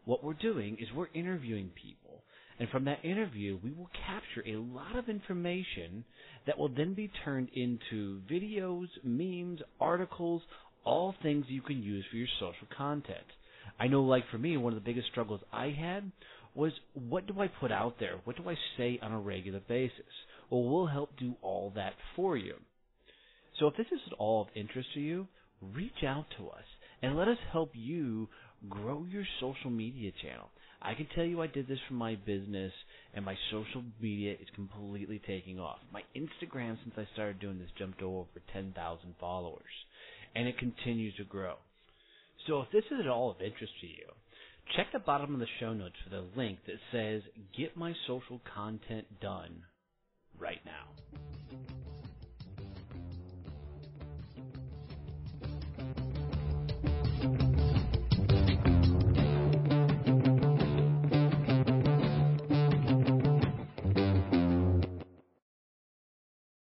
What we're doing is we're interviewing people. And from that interview, we will capture a lot of information that will then be turned into videos, memes, articles, all things you can use for your social content. I know, like for me, one of the biggest struggles I had was, what do I put out there? What do I say on a regular basis? Well, we'll help do all that for you. So if this is at all of interest to you, reach out to us and let us help you grow your social media channel. I can tell you I did this for my business, and my social media is completely taking off. My Instagram, since I started doing this, jumped over 10,000 followers, and it continues to grow. So if this is at all of interest to you, check the bottom of the show notes for the link that says, "Get my social content done right now."